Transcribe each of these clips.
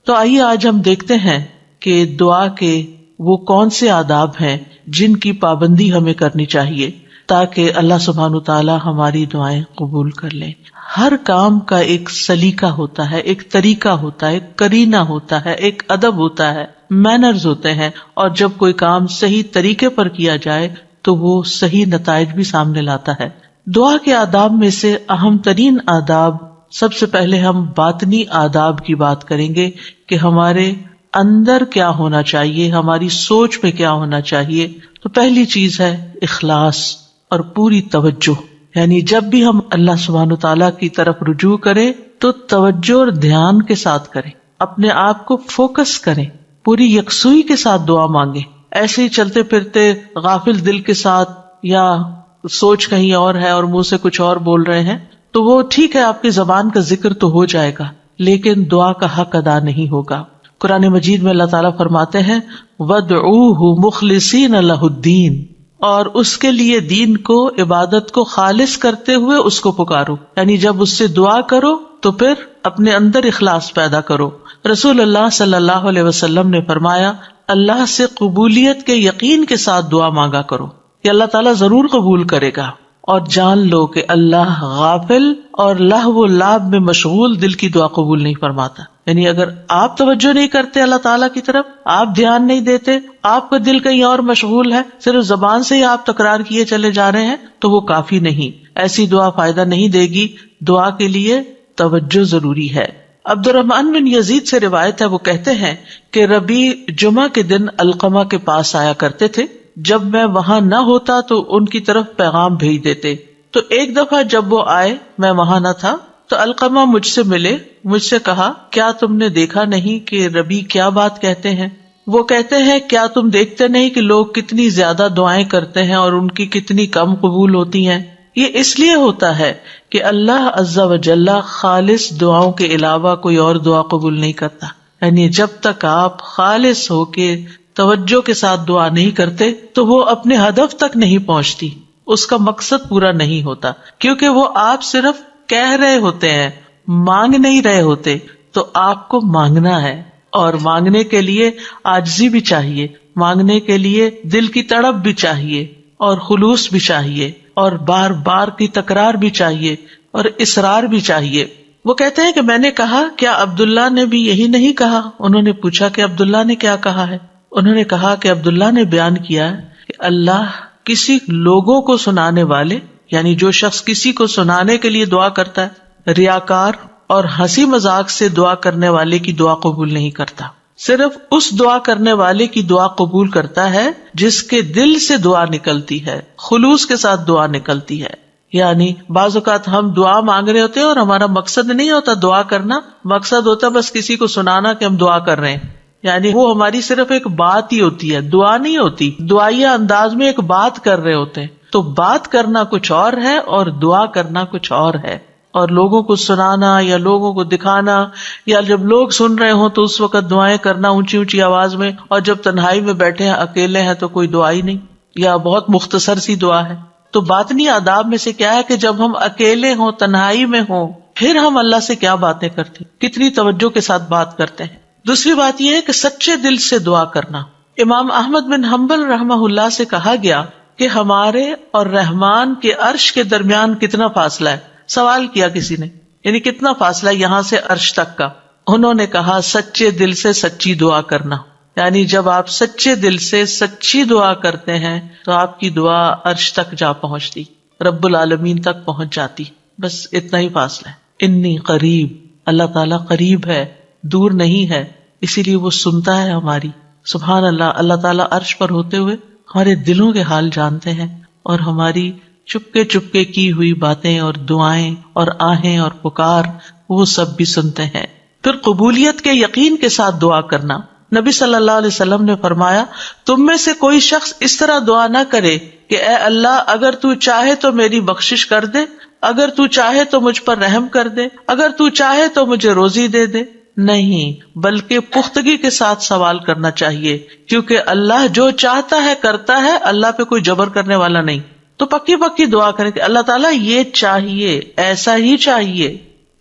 تو آئیے آج ہم دیکھتے ہیں کہ دعا کے وہ کون سے آداب ہیں جن کی پابندی ہمیں کرنی چاہیے تاکہ اللہ سبحانہ تعالی ہماری دعائیں قبول کر لیں۔ ہر کام کا ایک سلیقہ ہوتا ہے، ایک طریقہ ہوتا ہے، ایک قرینہ ہوتا ہے، ایک ادب ہوتا ہے، مینرز ہوتے ہیں، اور جب کوئی کام صحیح طریقے پر کیا جائے تو وہ صحیح نتائج بھی سامنے لاتا ہے۔ دعا کے آداب میں سے اہم ترین آداب، سب سے پہلے ہم باطنی آداب کی بات کریں گے کہ ہمارے اندر کیا ہونا چاہیے، ہماری سوچ میں کیا ہونا چاہیے۔ تو پہلی چیز ہے اخلاص اور پوری توجہ، یعنی جب بھی ہم اللہ سبحانہ تعالیٰ کی طرف رجوع کریں تو توجہ اور دھیان کے ساتھ کریں، اپنے آپ کو فوکس کریں، پوری یکسوئی کے ساتھ دعا مانگیں۔ ایسے ہی چلتے پھرتے غافل دل کے ساتھ یا سوچ کہیں اور ہے اور منہ سے کچھ اور بول رہے ہیں تو وہ ٹھیک ہے، آپ کی زبان کا ذکر تو ہو جائے گا لیکن دعا کا حق ادا نہیں ہوگا۔ قرآن مجید میں اللہ تعالیٰ فرماتے ہیں وَادْعُوهُ مُخْلِصِينَ لَهُ الدِّينَ، اور اس کے لیے دین کو، عبادت کو خالص کرتے ہوئے اس کو پکارو، یعنی جب اس سے دعا کرو تو پھر اپنے اندر اخلاص پیدا کرو۔ رسول اللہ صلی اللہ علیہ وسلم نے فرمایا اللہ سے قبولیت کے یقین کے ساتھ دعا مانگا کرو کہ اللہ تعالیٰ ضرور قبول کرے گا، اور جان لو کہ اللہ غافل اور لہو و لعب میں مشغول دل کی دعا قبول نہیں فرماتا۔ یعنی اگر آپ توجہ نہیں کرتے اللہ تعالیٰ کی طرف، آپ دھیان نہیں دیتے، آپ کا دل کہیں اور مشغول ہے، صرف زبان سے ہی آپ تکرار کیے چلے جا رہے ہیں تو وہ کافی نہیں، ایسی دعا فائدہ نہیں دے گی۔ دعا کے لیے توجہ ضروری ہے۔ عبد الرحمن بن یزید سے روایت ہے، وہ کہتے ہیں کہ ربیع جمعہ کے دن علقمہ کے پاس آیا کرتے تھے، جب میں وہاں نہ ہوتا تو ان کی طرف پیغام بھیج دیتے۔ تو ایک دفعہ جب وہ آئے، میں وہاں نہ تھا، تو علقمہ مجھ سے ملے، مجھ سے کہا کیا تم نے دیکھا نہیں کہ ربیع کیا بات کہتے ہیں؟ وہ کہتے ہیں کیا تم دیکھتے نہیں کہ لوگ کتنی زیادہ دعائیں کرتے ہیں اور ان کی کتنی کم قبول ہوتی ہیں؟ یہ اس لیے ہوتا ہے کہ اللہ عز و جل خالص دعاؤں کے علاوہ کوئی اور دعا قبول نہیں کرتا۔ یعنی جب تک آپ خالص ہو کے توجہ کے ساتھ دعا نہیں کرتے تو وہ اپنے ہدف تک نہیں پہنچتی، اس کا مقصد پورا نہیں ہوتا، کیونکہ وہ آپ صرف کہہ رہے ہوتے ہیں، مانگ نہیں رہے ہوتے۔ تو آپ کو مانگنا ہے، اور مانگنے کے لیے عاجزی بھی چاہیے، مانگنے کے لیے دل کی تڑپ بھی چاہیے اور خلوص بھی چاہیے، اور بار بار کی تکرار بھی چاہیے اور اصرار بھی چاہیے۔ وہ کہتے ہیں کہ میں نے کہا کیا عبداللہ نے بھی یہی نہیں کہا؟ انہوں نے پوچھا کہ عبداللہ نے کیا کہا ہے؟ انہوں نے کہا کہ عبداللہ نے بیان کیا کہ اللہ کسی لوگوں کو سنانے والے، یعنی جو شخص کسی کو سنانے کے لیے دعا کرتا ہے، ریاکار اور ہنسی مذاق سے دعا کرنے والے کی دعا قبول نہیں کرتا، صرف اس دعا کرنے والے کی دعا قبول کرتا ہے جس کے دل سے دعا نکلتی ہے، خلوص کے ساتھ دعا نکلتی ہے۔ یعنی بعض اوقات ہم دعا مانگ رہے ہوتے ہیں اور ہمارا مقصد نہیں ہوتا دعا کرنا، مقصد ہوتا بس کسی کو سنانا کہ ہم دعا کر رہے ہیں، یعنی وہ ہماری صرف ایک بات ہی ہوتی ہے، دعا نہیں ہوتی، دعائیہ انداز میں ایک بات کر رہے ہوتے ہیں۔ تو بات کرنا کچھ اور ہے اور دعا کرنا کچھ اور ہے، اور لوگوں کو سنانا یا لوگوں کو دکھانا، یا جب لوگ سن رہے ہوں تو اس وقت دعائیں کرنا اونچی اونچی آواز میں، اور جب تنہائی میں بیٹھے ہیں، اکیلے ہیں تو کوئی دعا ہی نہیں، یا بہت مختصر سی دعا ہے۔ تو باطنی آداب میں سے کیا ہے کہ جب ہم اکیلے ہوں، تنہائی میں ہوں، پھر ہم اللہ سے کیا باتیں کرتے ہیں، کتنی توجہ کے ساتھ بات کرتے ہیں۔ دوسری بات یہ ہے کہ سچے دل سے دعا کرنا۔ امام احمد بن حنبل رحمہ اللہ سے کہا گیا کہ ہمارے اور رحمان کے عرش کے درمیان کتنا فاصلہ ہے؟ سوال کیا کسی نے، یعنی کتنا فاصلہ ہے یہاں سے عرش تک کا؟ انہوں نے کہا سچے دل سے سچی دعا کرنا، یعنی جب آپ سچے دل سے سچی دعا کرتے ہیں تو آپ کی دعا عرش تک جا پہنچتی، رب العالمین تک پہنچ جاتی۔ بس اتنا ہی فاصلہ ہے۔ انی قریب، اللہ تعالیٰ قریب ہے، دور نہیں ہے، اسی لیے وہ سنتا ہے ہماری۔ سبحان اللہ، اللہ تعالیٰ عرش پر ہوتے ہوئے ہمارے دلوں کے حال جانتے ہیں، اور ہماری چپکے چپکے کی ہوئی باتیں اور دعائیں اور آہیں اور پکار وہ سب بھی سنتے ہیں۔ پھر قبولیت کے یقین کے ساتھ دعا کرنا۔ نبی صلی اللہ علیہ وسلم نے فرمایا تم میں سے کوئی شخص اس طرح دعا نہ کرے کہ اے اللہ اگر تو چاہے تو میری بخشش کر دے، اگر تو چاہے تو مجھ پر رحم کر دے، اگر تو چاہے تو مجھے روزی دے دے۔ نہیں، بلکہ پختگی کے ساتھ سوال کرنا چاہیے، کیونکہ اللہ جو چاہتا ہے کرتا ہے، اللہ پہ کوئی جبر کرنے والا نہیں۔ تو پکی پکی دعا کریں کہ اللہ تعالیٰ یہ چاہیے، ایسا ہی چاہیے،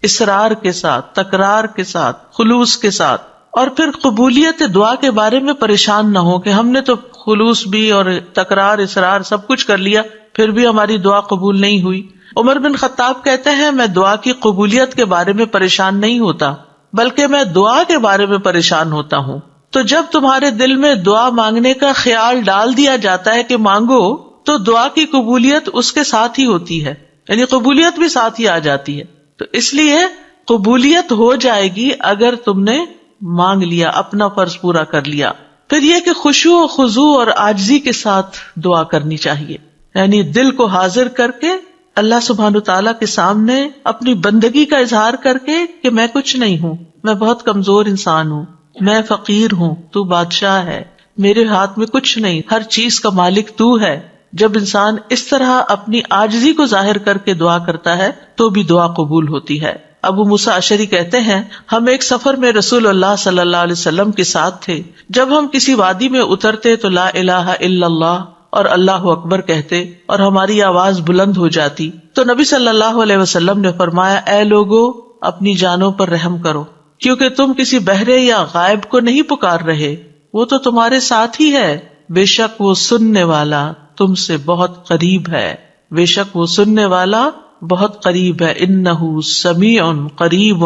اصرار کے ساتھ، تکرار کے ساتھ، خلوص کے ساتھ۔ اور پھر قبولیت دعا کے بارے میں پریشان نہ ہو کہ ہم نے تو خلوص بھی اور تکرار اصرار سب کچھ کر لیا پھر بھی ہماری دعا قبول نہیں ہوئی. عمر بن خطاب کہتے ہیں میں دعا کی قبولیت کے بارے میں پریشان نہیں ہوتا بلکہ میں دعا کے بارے میں پریشان ہوتا ہوں. تو جب تمہارے دل میں دعا مانگنے کا خیال ڈال دیا جاتا ہے کہ مانگو تو دعا کی قبولیت اس کے ساتھ ہی ہوتی ہے، یعنی قبولیت بھی ساتھ ہی آ جاتی ہے. تو اس لیے قبولیت ہو جائے گی اگر تم نے مانگ لیا، اپنا فرض پورا کر لیا. پھر یہ کہ خشوع و خضوع اور عاجزی کے ساتھ دعا کرنی چاہیے، یعنی دل کو حاضر کر کے اللہ سبحانہ تعالیٰ کے سامنے اپنی بندگی کا اظہار کر کے کہ میں کچھ نہیں ہوں، میں بہت کمزور انسان ہوں، میں فقیر ہوں، تو بادشاہ ہے، میرے ہاتھ میں کچھ نہیں، ہر چیز کا مالک تو ہے. جب انسان اس طرح اپنی عاجزی کو ظاہر کر کے دعا کرتا ہے تو بھی دعا قبول ہوتی ہے. ابو موسیٰ اشعری کہتے ہیں ہم ایک سفر میں رسول اللہ صلی اللہ علیہ وسلم کے ساتھ تھے. جب ہم کسی وادی میں اترتے تو لا الہ الا اللہ اور اللہ اکبر کہتے اور ہماری آواز بلند ہو جاتی تو نبی صلی اللہ علیہ وسلم نے فرمایا اے لوگو اپنی جانوں پر رحم کرو، کیونکہ تم کسی بہرے یا غائب کو نہیں پکار رہے، وہ تو تمہارے ساتھ ہی ہے، بے شک وہ سننے والا تم سے بہت قریب ہے، بے شک وہ سننے والا بہت قریب ہے. انہ سمیع قریب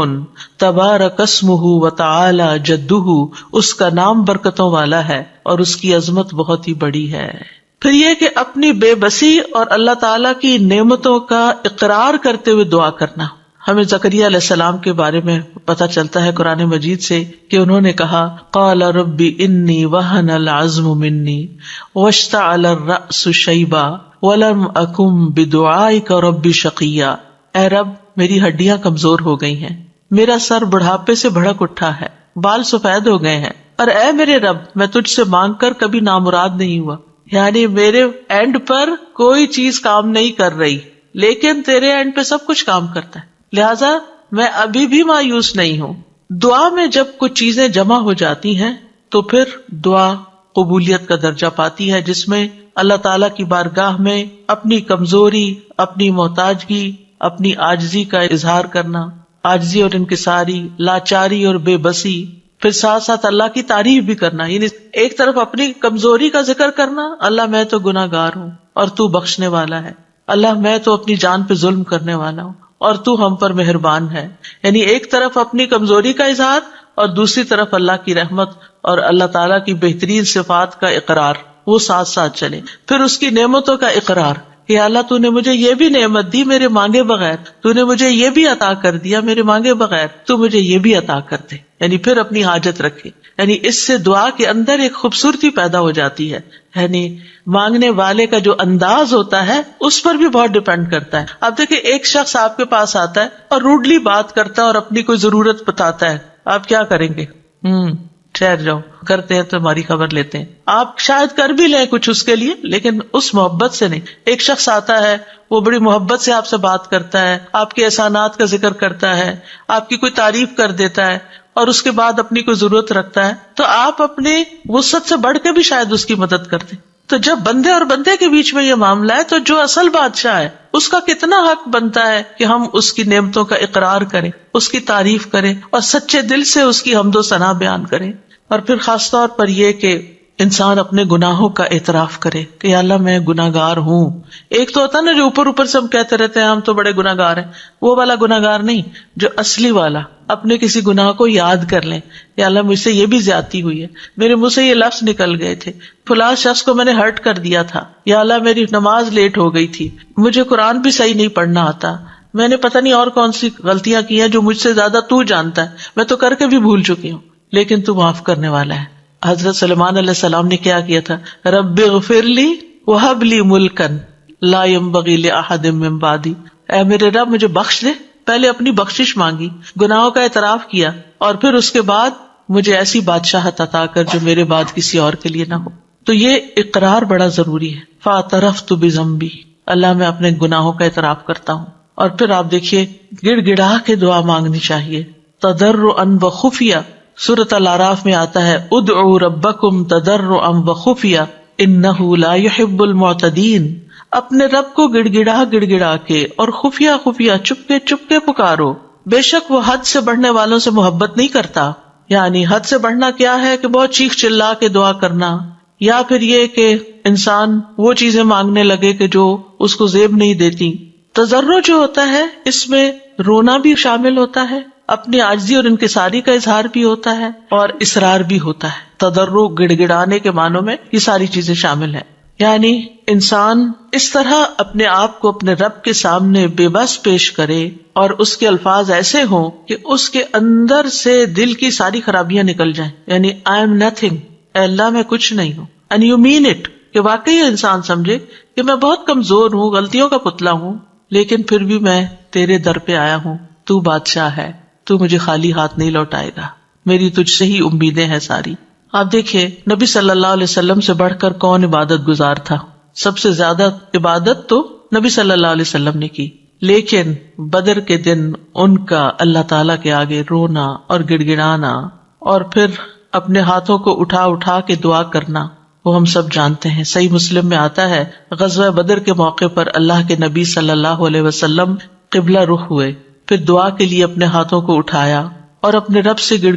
تبارک اسمہ وتعالی جدہ، اس کا نام برکتوں والا ہے اور اس کی عظمت بہت ہی بڑی ہے. پھر یہ کہ اپنی بے بسی اور اللہ تعالیٰ کی نعمتوں کا اقرار کرتے ہوئے دعا کرنا. ہمیں زکریا علیہ السلام کے بارے میں پتہ چلتا ہے قرآن مجید سے کہ انہوں نے کہا قال رب انی وہن العظم منی واشتعل الرأس شیبا ولم اکن بدعائک رب شقیا. اے رب میری ہڈیاں کمزور ہو گئی ہیں، میرا سر بڑھاپے سے بھڑک اٹھا ہے، بال سفید ہو گئے ہیں، اور اے میرے رب میں تجھ سے مانگ کر کبھی نامراد نہیں ہوا. یعنی میرے اینڈ پر کوئی چیز کام نہیں کر رہی لیکن تیرے اینڈ پہ سب کچھ کام کرتا ہے، لہذا میں ابھی بھی مایوس نہیں ہوں. دعا میں جب کچھ چیزیں جمع ہو جاتی ہیں تو پھر دعا قبولیت کا درجہ پاتی ہے، جس میں اللہ تعالیٰ کی بارگاہ میں اپنی کمزوری، اپنی محتاجگی، اپنی عاجزی کا اظہار کرنا، عاجزی اور انکساری، لاچاری اور بے بسی، پھر ساتھ ساتھ اللہ کی تعریف بھی کرنا. یعنی ایک طرف اپنی کمزوری کا ذکر کرنا، اللہ میں تو گناہ گار ہوں اور تو بخشنے والا ہے، اللہ میں تو اپنی جان پہ ظلم کرنے والا ہوں اور تو ہم پر مہربان ہے. یعنی ایک طرف اپنی کمزوری کا اظہار اور دوسری طرف اللہ کی رحمت اور اللہ تعالیٰ کی بہترین صفات کا اقرار، وہ ساتھ ساتھ چلے. پھر اس کی نعمتوں کا اقرار کہ اللہ تو نے مجھے یہ بھی نعمت دی میرے مانگے بغیر، تو نے مجھے یہ بھی عطا کر دیا میرے مانگے بغیر، تو مجھے یہ بھی عطا کر دے. یعنی پھر اپنی حاجت رکھے. یعنی اس سے دعا کے اندر ایک خوبصورتی پیدا ہو جاتی ہے. یعنی مانگنے والے کا جو انداز ہوتا ہے اس پر بھی بہت ڈیپینڈ کرتا ہے. اب دیکھیں ایک شخص آپ کے پاس آتا ہے اور روڈلی بات کرتا ہے اور اپنی کوئی ضرورت بتاتا ہے، آپ کیا کریں گے؟ ٹھہر جاؤ، کرتے ہیں تو ہماری خبر لیتے ہیں. آپ شاید کر بھی لیں کچھ اس کے لیے لیکن اس محبت سے نہیں. ایک شخص آتا ہے، وہ بڑی محبت سے آپ سے بات کرتا ہے، آپ کے احسانات کا ذکر کرتا ہے، آپ کی کوئی تعریف کر دیتا ہے اور اس کے بعد اپنی کوئی ضرورت رکھتا ہے تو آپ اپنے وسعت سے بڑھ کے بھی شاید اس کی مدد کرتے. تو جب بندے اور بندے کے بیچ میں یہ معاملہ ہے تو جو اصل بادشاہ ہے اس کا کتنا حق بنتا ہے کہ ہم اس کی نعمتوں کا اقرار کریں، اس کی تعریف کریں اور سچے دل سے اس کی حمد و ثنا بیان کریں. اور پھر خاص طور پر یہ کہ انسان اپنے گناہوں کا اعتراف کرے کہ یا اللہ میں گناہ گار ہوں. ایک تو ہوتا نا جو اوپر اوپر سے ہم کہتے رہتے ہیں ہم تو بڑے گناہ گار ہیں، وہ والا گناہ گار نہیں، جو اصلی والا اپنے کسی گناہ کو یاد کر لیں، یا اللہ مجھ سے یہ بھی زیادتی ہوئی ہے، میرے منہ سے یہ لفظ نکل گئے تھے، فلاں شخص کو میں نے ہرٹ کر دیا تھا، یا اللہ میری نماز لیٹ ہو گئی تھی، مجھے قرآن بھی صحیح نہیں پڑھنا آتا، میں نے پتہ نہیں اور کون سی غلطیاں کی ہیں جو مجھ سے زیادہ تو جانتا ہے، میں تو کر کے بھی بھول چکی ہوں لیکن تو معاف کرنے والا ہے. حضرت سلیمان علیہ السلام نے کیا کیا تھا؟ رب اغفر لی وہب لی ملکا لا ينبغی لأحد من بعدی، اے میرے رب مجھے بخش دے. پہلے اپنی بخشش مانگی، گناہوں کا اعتراف کیا اور پھر اس کے بعد مجھے ایسی بادشاہت عطا کر جو میرے بعد کسی اور کے لیے نہ ہو. تو یہ اقرار بڑا ضروری ہے. فاعترفت بذنبی، اللہ میں اپنے گناہوں کا اعتراف کرتا ہوں. اور پھر آپ دیکھیے گڑ گڑا کے دعا مانگنی چاہیے، تضرعا وخفیہ. سورۃ الاعراف میں آتا ہے ادعوا ربکم تضرعا وخفیہ انہ لا يحب المعتدین. اپنے رب کو گڑ گڑا کے اور خفیہ چپ کے پکارو، بے شک وہ حد سے بڑھنے والوں سے محبت نہیں کرتا. یعنی حد سے بڑھنا کیا ہے کہ بہت چیخ چلا کے دعا کرنا، یا پھر یہ کہ انسان وہ چیزیں مانگنے لگے کہ جو اس کو زیب نہیں دیتی. تضرع جو ہوتا ہے اس میں رونا بھی شامل ہوتا ہے، اپنی عاجزی اور انکساری کا اظہار بھی ہوتا ہے، اور اصرار بھی ہوتا ہے. تضرع گڑ گڑانے کے معنوں میں یہ ساری چیزیں شامل ہیں. یعنی انسان اس طرح اپنے آپ کو اپنے رب کے سامنے بے بس پیش کرے اور اس کے الفاظ ایسے ہوں کہ اس کے اندر سے دل کی ساری خرابیاں نکل جائیں. یعنی I am nothing، اے اللہ میں کچھ نہیں ہوں. and you mean it، کہ واقعی انسان سمجھے کہ میں بہت کمزور ہوں، غلطیوں کا پتلا ہوں، لیکن پھر بھی میں تیرے در پہ آیا ہوں. تو بادشاہ ہے، تو مجھے خالی ہاتھ نہیں لوٹائے گا، میری تجھ سے ہی امیدیں ہیں ساری. آپ دیکھیے نبی صلی اللہ علیہ وسلم سے بڑھ کر کون عبادت گزار تھا؟ سب سے زیادہ عبادت تو نبی صلی اللہ علیہ وسلم نے کی، لیکن بدر کے دن ان کا اللہ تعالیٰ کے آگے رونا اور گڑ گڑانا اور پھر اپنے ہاتھوں کو اٹھا اٹھا کے دعا کرنا وہ ہم سب جانتے ہیں. صحیح مسلم میں آتا ہے غزوہ بدر کے موقع پر اللہ کے نبی صلی اللہ علیہ وسلم قبلہ رخ ہوئے، پھر دعا کے لیے اپنے ہاتھوں کو اٹھایا اور اپنے رب سے گڑ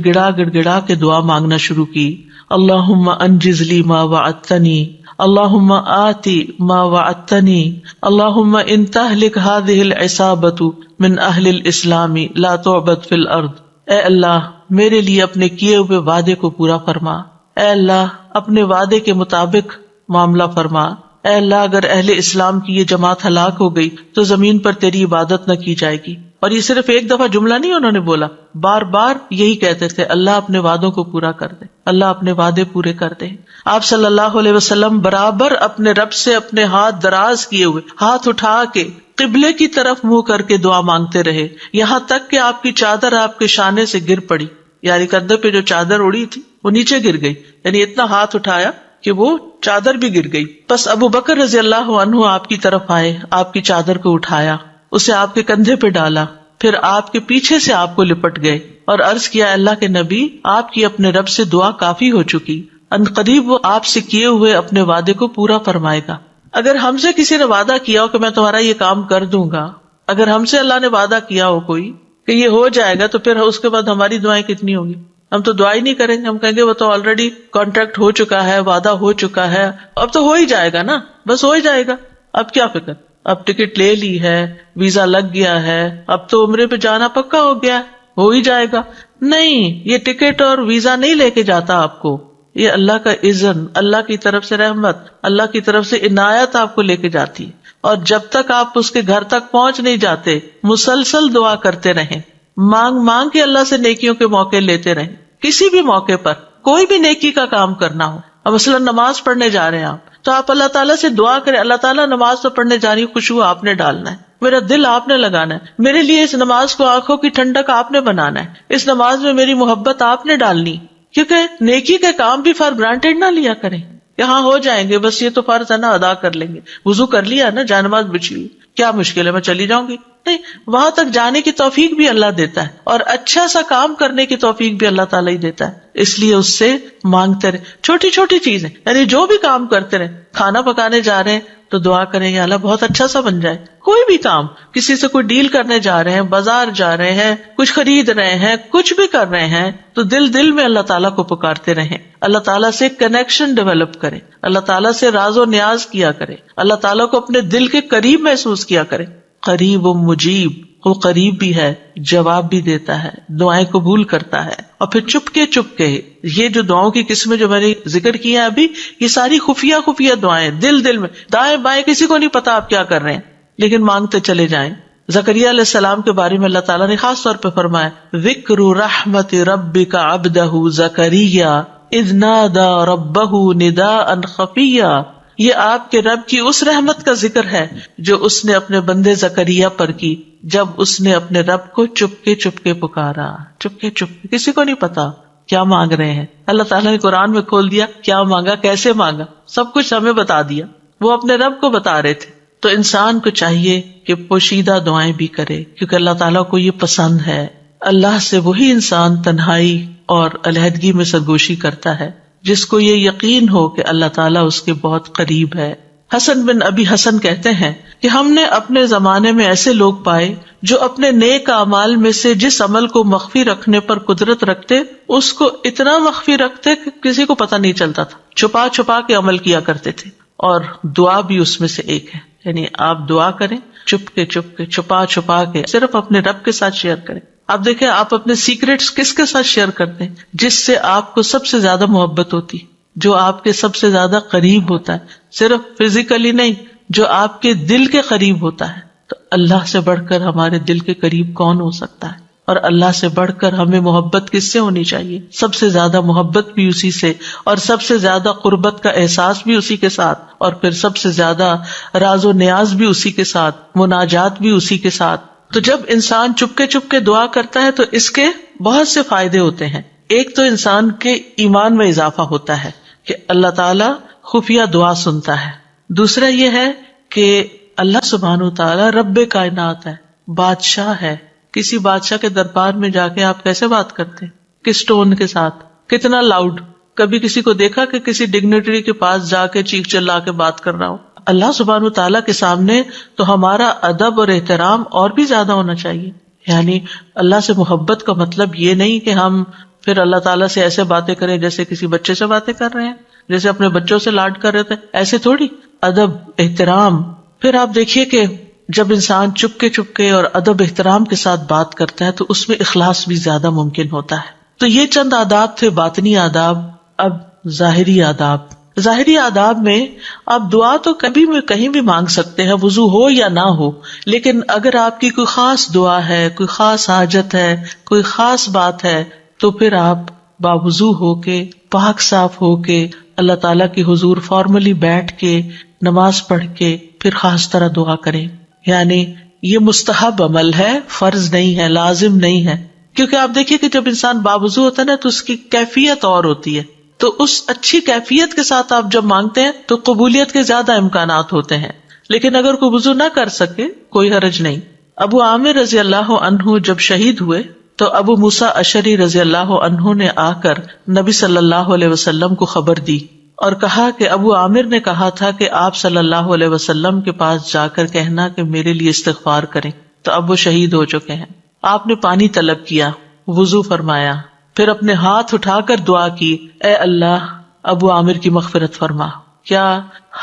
گڑا کے دعا مانگنا شروع کی. اللہم انجز لی ما وعدتنی، اللہم آتی ما وعدتنی، اللہم ان تہلک ہذہ العصابۃ من اہل الاسلام لا تعبد فی الارض. اے اللہ میرے لیے اپنے کیے ہوئے وعدے کو پورا فرما، اے اللہ اپنے وعدے کے مطابق معاملہ فرما. اے اللہ اگر اہل اسلام کی یہ جماعت ہلاک ہو گئی تو زمین پر تیری عبادت نہ کی جائے گی. اور یہ صرف ایک دفعہ جملہ نہیں انہوں نے بولا، بار بار یہی کہتے تھے اللہ اپنے وعدوں کو پورا کر دے، اللہ اپنے وعدے پورے کر دے. آپ صلی اللہ علیہ وسلم برابر اپنے رب سے اپنے ہاتھ دراز کیے ہوئے، ہاتھ اٹھا کے قبلے کی طرف منہ کر کے دعا مانگتے رہے، یہاں تک کہ آپ کی چادر آپ کے شانے سے گر پڑی. یعنی کندھے پہ جو چادر اڑی تھی وہ نیچے گر گئی، یعنی اتنا ہاتھ اٹھایا کہ وہ چادر بھی گر گئی. بس ابو بکر رضی اللہ عنہ آپ کی طرف آئے، آپ کی چادر کو اٹھایا، اسے آپ کے کندھے پہ ڈالا، پھر آپ کے پیچھے سے آپ کو لپٹ گئے اور عرض کیا اللہ کے نبی آپ کی اپنے رب سے دعا کافی ہو چکی، ان قریب وہ آپ سے کیے ہوئے اپنے وعدے کو پورا فرمائے گا. اگر ہم سے کسی نے وعدہ کیا ہو کہ میں تمہارا یہ کام کر دوں گا، اگر ہم سے اللہ نے وعدہ کیا ہو کوئی کہ یہ ہو جائے گا، تو پھر اس کے بعد ہماری دعائیں کتنی ہوگی؟ ہم تو دعا ہی نہیں کریں گے، ہم کہیں گے وہ تو آلریڈی کانٹریکٹ ہو چکا ہے، وعدہ ہو چکا ہے، اب تو ہو ہی جائے گا نا، بس ہو ہی جائے گا، اب کیا فکر، اب ٹکٹ لے لی ہے، ویزا لگ گیا ہے، اب تو عمرے پہ جانا پکا ہو گیا، ہو ہی جائے گا. نہیں، یہ ٹکٹ اور ویزا نہیں لے کے جاتا آپ کو، یہ اللہ کا اذن، اللہ کی طرف سے رحمت، اللہ کی طرف سے عنایت آپ کو لے کے جاتی ہے. اور جب تک آپ اس کے گھر تک پہنچ نہیں جاتے مسلسل دعا کرتے رہیں، مانگ مانگ کے اللہ سے نیکیوں کے موقع لیتے رہیں. کسی بھی موقع پر کوئی بھی نیکی کا کام کرنا ہو، اب مثلا نماز پڑھنے جا رہے ہیں آپ، تو آپ اللہ تعالیٰ سے دعا کریں، اللہ تعالیٰ نماز تو پڑھنے جا رہی ہوں، خوشبو آپ نے ڈالنا ہے، میرا دل آپ نے لگانا ہے، میرے لیے اس نماز کو آنکھوں کی ٹھنڈک آپ نے بنانا ہے، اس نماز میں میری محبت آپ نے ڈالنی. کیونکہ نیکی کے کام بھی فار گرانٹیڈ نہ لیا کریں، یہاں ہو جائیں گے، بس یہ تو فرض ہے نا، ادا کر لیں گے، وضو کر لیا نا، جانماز بچی ہوئی، کیا مشکل ہے، میں چلی جاؤں گی. نہیں، وہاں تک جانے کی توفیق بھی اللہ دیتا ہے، اور اچھا سا کام کرنے کی توفیق بھی اللہ تعالیٰ ہی دیتا ہے. اس لیے اس سے مانگتے رہے، چھوٹی چھوٹی چیزیں، یعنی جو بھی کام کرتے رہے. کھانا پکانے جا رہے ہیں تو دعا کریں یا اللہ بہت اچھا سا بن جائے. کوئی بھی کام، کسی سے کوئی ڈیل کرنے جا رہے ہیں، بازار جا رہے ہیں، کچھ خرید رہے ہیں، کچھ بھی کر رہے ہیں، تو دل میں اللہ تعالیٰ کو پکارتے رہیں، اللہ تعالیٰ سے کنیکشن ڈیولپ کریں، اللہ تعالیٰ سے راز و نیاز کیا کریں، اللہ تعالیٰ کو اپنے دل کے قریب محسوس کیا کریں. قریب و مجیب، وہ قریب بھی ہے، جواب بھی دیتا ہے، دعائیں قبول کرتا ہے. اور پھر چپ کے یہ جو دعاؤں کی قسمیں جو میں نے ذکر کی ہیں ابھی، یہ ساری خفیہ دعائیں، دل میں، دائیں بائیں کسی کو نہیں پتا آپ کیا کر رہے ہیں، لیکن مانگتے چلے جائیں. زکریا علیہ السلام کے بارے میں اللہ تعالیٰ نے خاص طور پہ فرمایا، ذکر رحمت ربک عبدہ زکریا اذ نادى ربہ نداء خفیا. یہ آپ کے رب کی اس رحمت کا ذکر ہے جو اس نے اپنے بندے زکریا پر کی جب اس نے اپنے رب کو چپ کے پکارا. چپ کے کسی کو نہیں پتا کیا مانگ رہے ہیں. اللہ تعالیٰ نے قرآن میں کھول دیا کیا مانگا، کیسے مانگا، سب کچھ ہمیں بتا دیا، وہ اپنے رب کو بتا رہے تھے. تو انسان کو چاہیے کہ پوشیدہ دعائیں بھی کرے، کیونکہ اللہ تعالیٰ کو یہ پسند ہے. اللہ سے وہی انسان تنہائی اور علیحدگی میں سرگوشی کرتا ہے جس کو یہ یقین ہو کہ اللہ تعالیٰ اس کے بہت قریب ہے، حسن بن ابی حسن کہتے ہیں کہ ہم نے اپنے زمانے میں ایسے لوگ پائے جو اپنے نیک اعمال میں سے جس عمل کو مخفی رکھنے پر قدرت رکھتے اس کو اتنا مخفی رکھتے کہ کسی کو پتہ نہیں چلتا تھا، چھپا چھپا کے عمل کیا کرتے تھے. اور دعا بھی اس میں سے ایک ہے، یعنی آپ دعا کریں چپ کے چھپا چھپا کے، صرف اپنے رب کے ساتھ شیئر کریں. آپ دیکھیں آپ اپنے سیکریٹس کس کے ساتھ شیئر کرتے ہیں؟ جس سے آپ کو سب سے زیادہ محبت ہوتی، جو آپ کے سب سے زیادہ قریب ہوتا ہے، صرف فزیکلی نہیں، جو آپ کے دل کے قریب ہوتا ہے. تو اللہ سے بڑھ کر ہمارے دل کے قریب کون ہو سکتا ہے؟ اور اللہ سے بڑھ کر ہمیں محبت کس سے ہونی چاہیے؟ سب سے زیادہ محبت بھی اسی سے، اور سب سے زیادہ قربت کا احساس بھی اسی کے ساتھ، اور پھر سب سے زیادہ راز و نیاز بھی اسی کے ساتھ، مناجات بھی اسی کے ساتھ. تو جب انسان چپ کے دعا کرتا ہے تو اس کے بہت سے فائدے ہوتے ہیں. ایک تو انسان کے ایمان میں اضافہ ہوتا ہے کہ اللہ تعالیٰ خفیہ دعا سنتا ہے. دوسرا یہ ہے کہ اللہ سبحانہ وتعالیٰ رب کائنات ہے، بادشاہ ہے. کسی بادشاہ کے دربار میں جا کے آپ کیسے بات کرتے ہیں؟ کس ٹون کے ساتھ، کتنا لاؤڈ. کبھی کسی کو دیکھا کہ کسی ڈگنیٹری کے پاس جا کے چیخ چلا کے بات کر رہا ہو؟ اللہ سبحانہ وتعالیٰ کے سامنے تو ہمارا ادب اور احترام اور بھی زیادہ ہونا چاہیے. یعنی اللہ سے محبت کا مطلب یہ نہیں کہ ہم پھر اللہ تعالیٰ سے ایسے باتیں کریں جیسے کسی بچے سے باتیں کر رہے ہیں، جیسے اپنے بچوں سے لاڈ کر رہے تھے، ایسے تھوڑی. ادب، احترام. پھر آپ دیکھیے کہ جب انسان چپ کے اور ادب احترام کے ساتھ بات کرتا ہے تو اس میں اخلاص بھی زیادہ ممکن ہوتا ہے. تو یہ چند آداب تھے باطنی آداب. اب ظاہری آداب. ظاہری آداب میں آپ دعا تو کبھی بھی کہیں بھی مانگ سکتے ہیں، وضو ہو یا نہ ہو. لیکن اگر آپ کی کوئی خاص دعا ہے، کوئی خاص حاجت ہے، کوئی خاص بات ہے، تو پھر آپ باوضو ہو کے، پاک صاف ہو کے اللہ تعالیٰ کی حضور فارملی بیٹھ کے نماز پڑھ کے پھر خاص طرح دعا کریں. یعنی یہ مستحب عمل ہے، فرض نہیں ہے، لازم نہیں ہے. کیونکہ آپ دیکھیے کہ جب انسان باوضو ہوتا ہے نا تو اس کی کیفیت اور ہوتی ہے. تو اس اچھی کیفیت کے ساتھ آپ جب مانگتے ہیں تو قبولیت کے زیادہ امکانات ہوتے ہیں. لیکن اگر کوئی وضو نہ کر سکے کوئی حرج نہیں. ابو عامر رضی اللہ عنہ جب شہید ہوئے تو ابو موسیٰ اشعری رضی اللہ عنہ نے آ کر نبی صلی اللہ علیہ وسلم کو خبر دی اور کہا کہ ابو عامر نے کہا تھا کہ آپ صلی اللہ علیہ وسلم کے پاس جا کر کہنا کہ میرے لیے استغفار کریں. تو اب وہ شہید ہو چکے ہیں. آپ نے پانی طلب کیا، وضو فرمایا، پھر اپنے ہاتھ اٹھا کر دعا کی، اے اللہ ابو عامر کی مغفرت فرما. کیا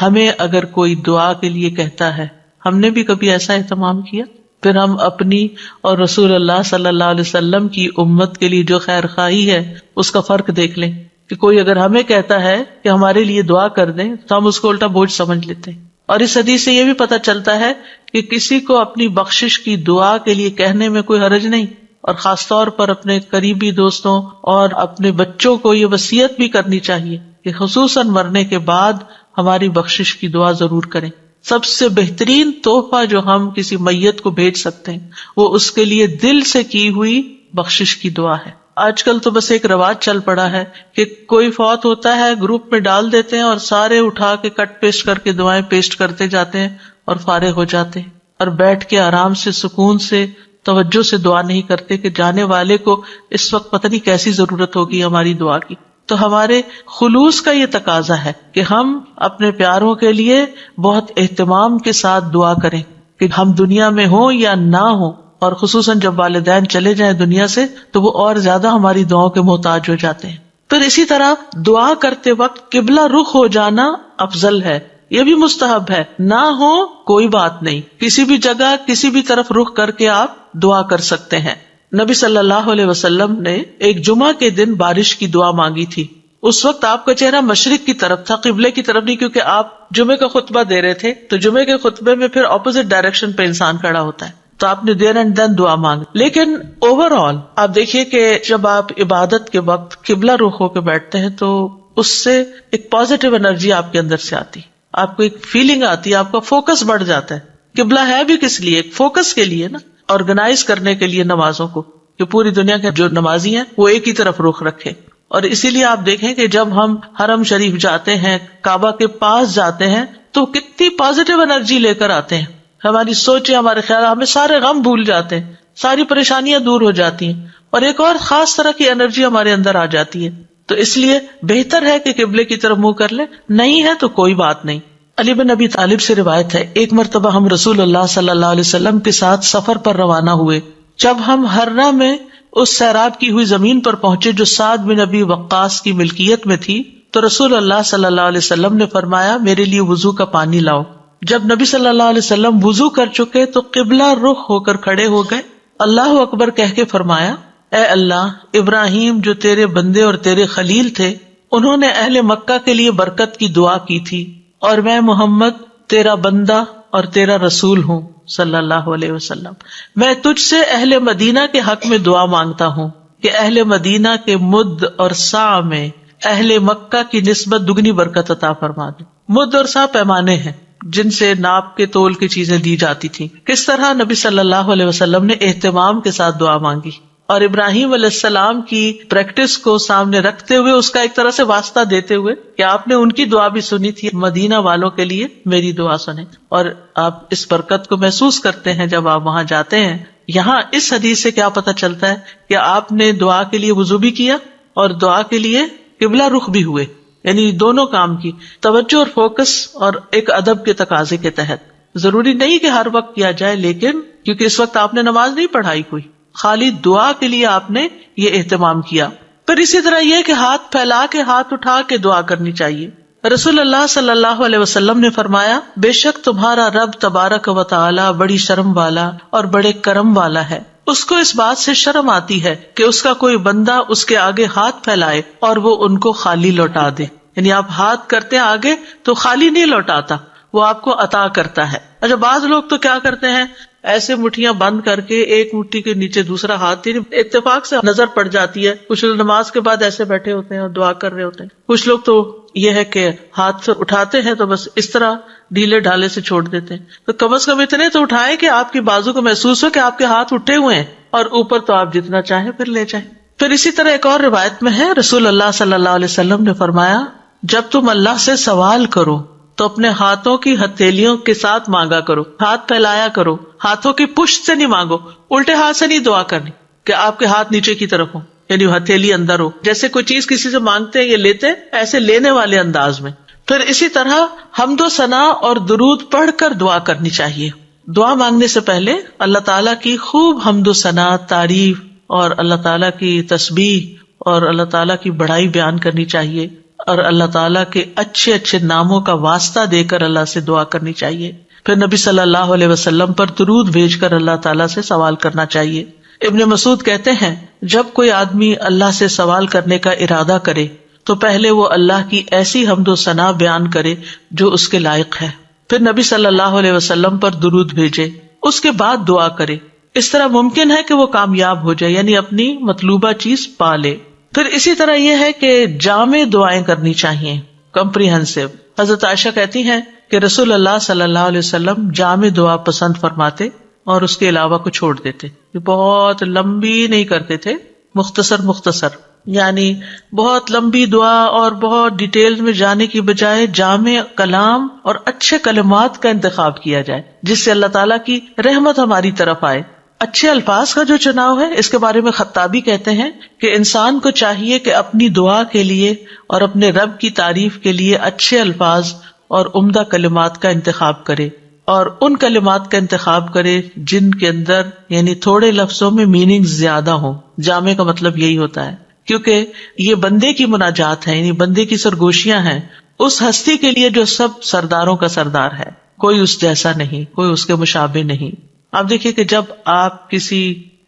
ہمیں اگر کوئی دعا کے لیے کہتا ہے، ہم نے بھی کبھی ایسا اہتمام کیا؟ پھر ہم اپنی اور رسول اللہ صلی اللہ علیہ وسلم کی امت کے لیے جو خیر خواہی ہے اس کا فرق دیکھ لیں کہ کوئی اگر ہمیں کہتا ہے کہ ہمارے لیے دعا کر دیں تو ہم اس کو الٹا بوجھ سمجھ لیتے ہیں. اور اس حدیث سے یہ بھی پتہ چلتا ہے کہ کسی کو اپنی بخشش کی دعا کے لیے کہنے میں کوئی حرج نہیں، اور خاص طور پر اپنے قریبی دوستوں اور اپنے بچوں کو یہ وصیت بھی کرنی چاہیے کہ خصوصاً مرنے کے بعد ہماری بخشش کی دعا ضرور کریں. سب سے بہترین تحفہ جو ہم کسی میت کو بھیج سکتے ہیں وہ اس کے لیے دل سے کی ہوئی بخشش کی دعا ہے. آج کل تو بس ایک رواج چل پڑا ہے کہ کوئی فوت ہوتا ہے گروپ میں ڈال دیتے ہیں اور سارے اٹھا کے کٹ پیسٹ کر کے دعائیں پیسٹ کرتے جاتے ہیں اور فارغ ہو جاتے ہیں، اور بیٹھ کے آرام سے سکون سے توجہ سے دعا نہیں کرتے کہ جانے والے کو اس وقت پتہ نہیں کیسی ضرورت ہوگی ہماری دعا کی. تو ہمارے خلوص کا یہ تقاضا ہے کہ ہم اپنے پیاروں کے لیے بہت اہتمام کے ساتھ دعا کریں کہ ہم دنیا میں ہوں یا نہ ہوں، اور خصوصاً جب والدین چلے جائیں دنیا سے تو وہ اور زیادہ ہماری دعاؤں کے محتاج ہو جاتے ہیں. پھر اسی طرح دعا کرتے وقت قبلہ رخ ہو جانا افضل ہے، یہ بھی مستحب ہے. نہ ہو کوئی بات نہیں، کسی بھی جگہ کسی بھی طرف رخ کر کے آپ دعا کر سکتے ہیں. نبی صلی اللہ علیہ وسلم نے ایک جمعہ کے دن بارش کی دعا مانگی تھی. اس وقت آپ کا چہرہ مشرق کی طرف تھا، قبلے کی طرف نہیں، کیونکہ آپ جمعے کا خطبہ دے رہے تھے. تو جمعے کے خطبے میں پھر اپوزٹ ڈائریکشن پہ انسان کھڑا ہوتا ہے، تو آپ نے دیر اینڈ دین دعا مانگی. لیکن اوور آل آپ دیکھیے کہ جب آپ عبادت کے وقت قبلہ رخ ہو کے بیٹھتے ہیں تو اس سے ایک پازیٹیو انرجی آپ کے اندر سے آتی، آپ کو ایک فیلنگ آتی ہے، آپ کا فوکس بڑھ جاتا ہے. قبلہ ہے بھی کس لیے؟ ایک فوکس کے لیے نا، آرگنائز کرنے کے لیے نمازوں کو، کہ پوری دنیا کے جو نمازی ہیں وہ ایک ہی طرف رخ رکھے. اور اسی لیے آپ دیکھیں کہ جب ہم حرم شریف جاتے ہیں، کعبہ کے پاس جاتے ہیں، تو کتنی پازیٹیو انرجی لے کر آتے ہیں. ہماری سوچیں، ہمارے خیال، ہمیں سارے غم بھول جاتے ہیں، ساری پریشانیاں دور ہو جاتی ہیں، اور ایک اور خاص طرح کی انرجی ہمارے اندر آ جاتی ہے. تو اس لیے بہتر ہے کہ قبلے کی طرف منہ کر لیں، نہیں ہے تو کوئی بات نہیں. علی بن ابی طالب سے روایت ہے، ایک مرتبہ ہم رسول اللہ صلی اللہ علیہ وسلم کے ساتھ سفر پر روانہ ہوئے. جب ہم ہرہ میں اس سیراب کی ہوئی زمین پر پہنچے جو سعد بن ابی وقاص کی ملکیت میں تھی، تو رسول اللہ صلی اللہ علیہ وسلم نے فرمایا میرے لیے وضو کا پانی لاؤ. جب نبی صلی اللہ علیہ وسلم وضو کر چکے تو قبلہ رخ ہو کر کھڑے ہو گئے. اللہ اکبر کہہ کے فرمایا، اے اللہ، ابراہیم جو تیرے بندے اور تیرے خلیل تھے، انہوں نے اہل مکہ کے لیے برکت کی دعا کی تھی، اور میں محمد تیرا بندہ اور تیرا رسول ہوں صلی اللہ علیہ وسلم. میں تجھ سے اہل مدینہ کے حق میں دعا مانگتا ہوں کہ اہل مدینہ کے مد اور سا میں اہل مکہ کی نسبت دگنی برکت عطا فرما دے. مد اور سا پیمانے ہیں جن سے ناپ کے تول کی چیزیں دی جاتی تھی. کس طرح نبی صلی اللہ علیہ وسلم نے اہتمام کے ساتھ دعا مانگی اور ابراہیم علیہ السلام کی پریکٹس کو سامنے رکھتے ہوئے اس کا ایک طرح سے واسطہ دیتے ہوئے کہ آپ نے ان کی دعا بھی سنی تھی، مدینہ والوں کے لیے میری دعا سنیں. اور آپ اس برکت کو محسوس کرتے ہیں جب آپ وہاں جاتے ہیں. یہاں اس حدیث سے کیا پتہ چلتا ہے کہ آپ نے دعا کے لیے وضو بھی کیا اور دعا کے لیے قبلہ رخ بھی ہوئے، یعنی دونوں کام کی توجہ اور فوکس اور ایک ادب کے تقاضے کے تحت. ضروری نہیں کہ ہر وقت کیا جائے، لیکن کیونکہ اس وقت آپ نے نماز نہیں پڑھائی کوئی، خالی دعا کے لیے آپ نے یہ اہتمام کیا. پھر اسی طرح یہ کہ ہاتھ پھیلا کے ہاتھ اٹھا کے دعا کرنی چاہیے. رسول اللہ صلی اللہ علیہ وسلم نے فرمایا، بے شک تمہارا رب تبارک و تعالی بڑی شرم والا اور بڑے کرم والا ہے. اس کو اس بات سے شرم آتی ہے کہ اس کا کوئی بندہ اس کے آگے ہاتھ پھیلائے اور وہ ان کو خالی لوٹا دے. یعنی آپ ہاتھ کرتے ہیں آگے تو خالی نہیں لوٹاتا، وہ آپ کو عطا کرتا ہے. اچھا، بعض لوگ تو کیا کرتے ہیں، ایسے مٹھیاں بند کر کے ایک مٹھی کے نیچے دوسرا ہاتھ، اتفاق سے نظر پڑ جاتی ہے. کچھ لوگ نماز کے بعد ایسے بیٹھے ہوتے ہیں اور دعا کر رہے ہوتے ہیں. کچھ لوگ تو یہ ہے کہ ہاتھ سے اٹھاتے ہیں تو بس اس طرح ڈھیلے ڈھالے سے چھوڑ دیتے ہیں. تو کم از کم اتنے تو اٹھائیں کہ آپ کی بازو کو محسوس ہو کہ آپ کے ہاتھ اٹھے ہوئے ہیں، اور اوپر تو آپ جتنا چاہیں پھر لے جائیں. پھر اسی طرح ایک اور روایت میں ہے، رسول اللہ صلی اللہ علیہ وسلم نے فرمایا، جب تم اللہ سے سوال کرو تو اپنے ہاتھوں کی ہتھیلیوں کے ساتھ مانگا کرو، ہاتھ پھیلایا کرو. ہاتھوں کی پشت سے نہیں مانگو، الٹے ہاتھ سے نہیں دعا کرنی کہ آپ کے ہاتھ نیچے کی طرف ہو، یعنی ہتھیلی اندر ہو. جیسے کوئی چیز کسی سے مانگتے ہیں یہ لیتے ہیں، ایسے لینے والے انداز میں. پھر اسی طرح حمد و ثنا اور درود پڑھ کر دعا کرنی چاہیے. دعا مانگنے سے پہلے اللہ تعالیٰ کی خوب حمد و ثنا، تعریف اور اللہ تعالیٰ کی تسبیح اور اللہ تعالیٰ کی بڑائی بیان کرنی چاہیے، اور اللہ تعالیٰ کے اچھے اچھے ناموں کا واسطہ دے کر اللہ سے دعا کرنی چاہیے. پھر نبی صلی اللہ علیہ وسلم پر درود بھیج کر اللہ تعالیٰ سے سوال کرنا چاہیے. ابن مسعود کہتے ہیں، جب کوئی آدمی اللہ سے سوال کرنے کا ارادہ کرے تو پہلے وہ اللہ کی ایسی حمد و ثنا بیان کرے جو اس کے لائق ہے، پھر نبی صلی اللہ علیہ وسلم پر درود بھیجے، اس کے بعد دعا کرے. اس طرح ممکن ہے کہ وہ کامیاب ہو جائے، یعنی اپنی مطلوبہ چیز پا لے. پھر اسی طرح یہ ہے کہ جامع دعائیں کرنی چاہیے، کمپریہنسو. حضرت عائشہ کہتی ہیں کہ رسول اللہ صلی اللہ علیہ وسلم جامع دعا پسند فرماتے اور اس کے علاوہ کو چھوڑ دیتے. بہت لمبی نہیں کرتے تھے، مختصر، یعنی بہت لمبی دعا اور بہت ڈیٹیل میں جانے کی بجائے جامع کلام اور اچھے کلمات کا انتخاب کیا جائے جس سے اللہ تعالیٰ کی رحمت ہماری طرف آئے. اچھے الفاظ کا جو چناؤ ہے، اس کے بارے میں خطابی کہتے ہیں کہ انسان کو چاہیے کہ اپنی دعا کے لیے اور اپنے رب کی تعریف کے لیے اچھے الفاظ اور عمدہ کلمات کا انتخاب کرے، اور ان کلمات کا انتخاب کرے جن کے اندر یعنی تھوڑے لفظوں میں میننگ زیادہ ہوں. جامع کا مطلب یہی ہوتا ہے، کیونکہ یہ بندے کی مناجات ہے، یعنی بندے کی سرگوشیاں ہیں اس ہستی کے لیے جو سب سرداروں کا سردار ہے، کوئی اس جیسا نہیں، کوئی اس کے مشابہ نہیں. آپ دیکھیے کہ جب آپ کسی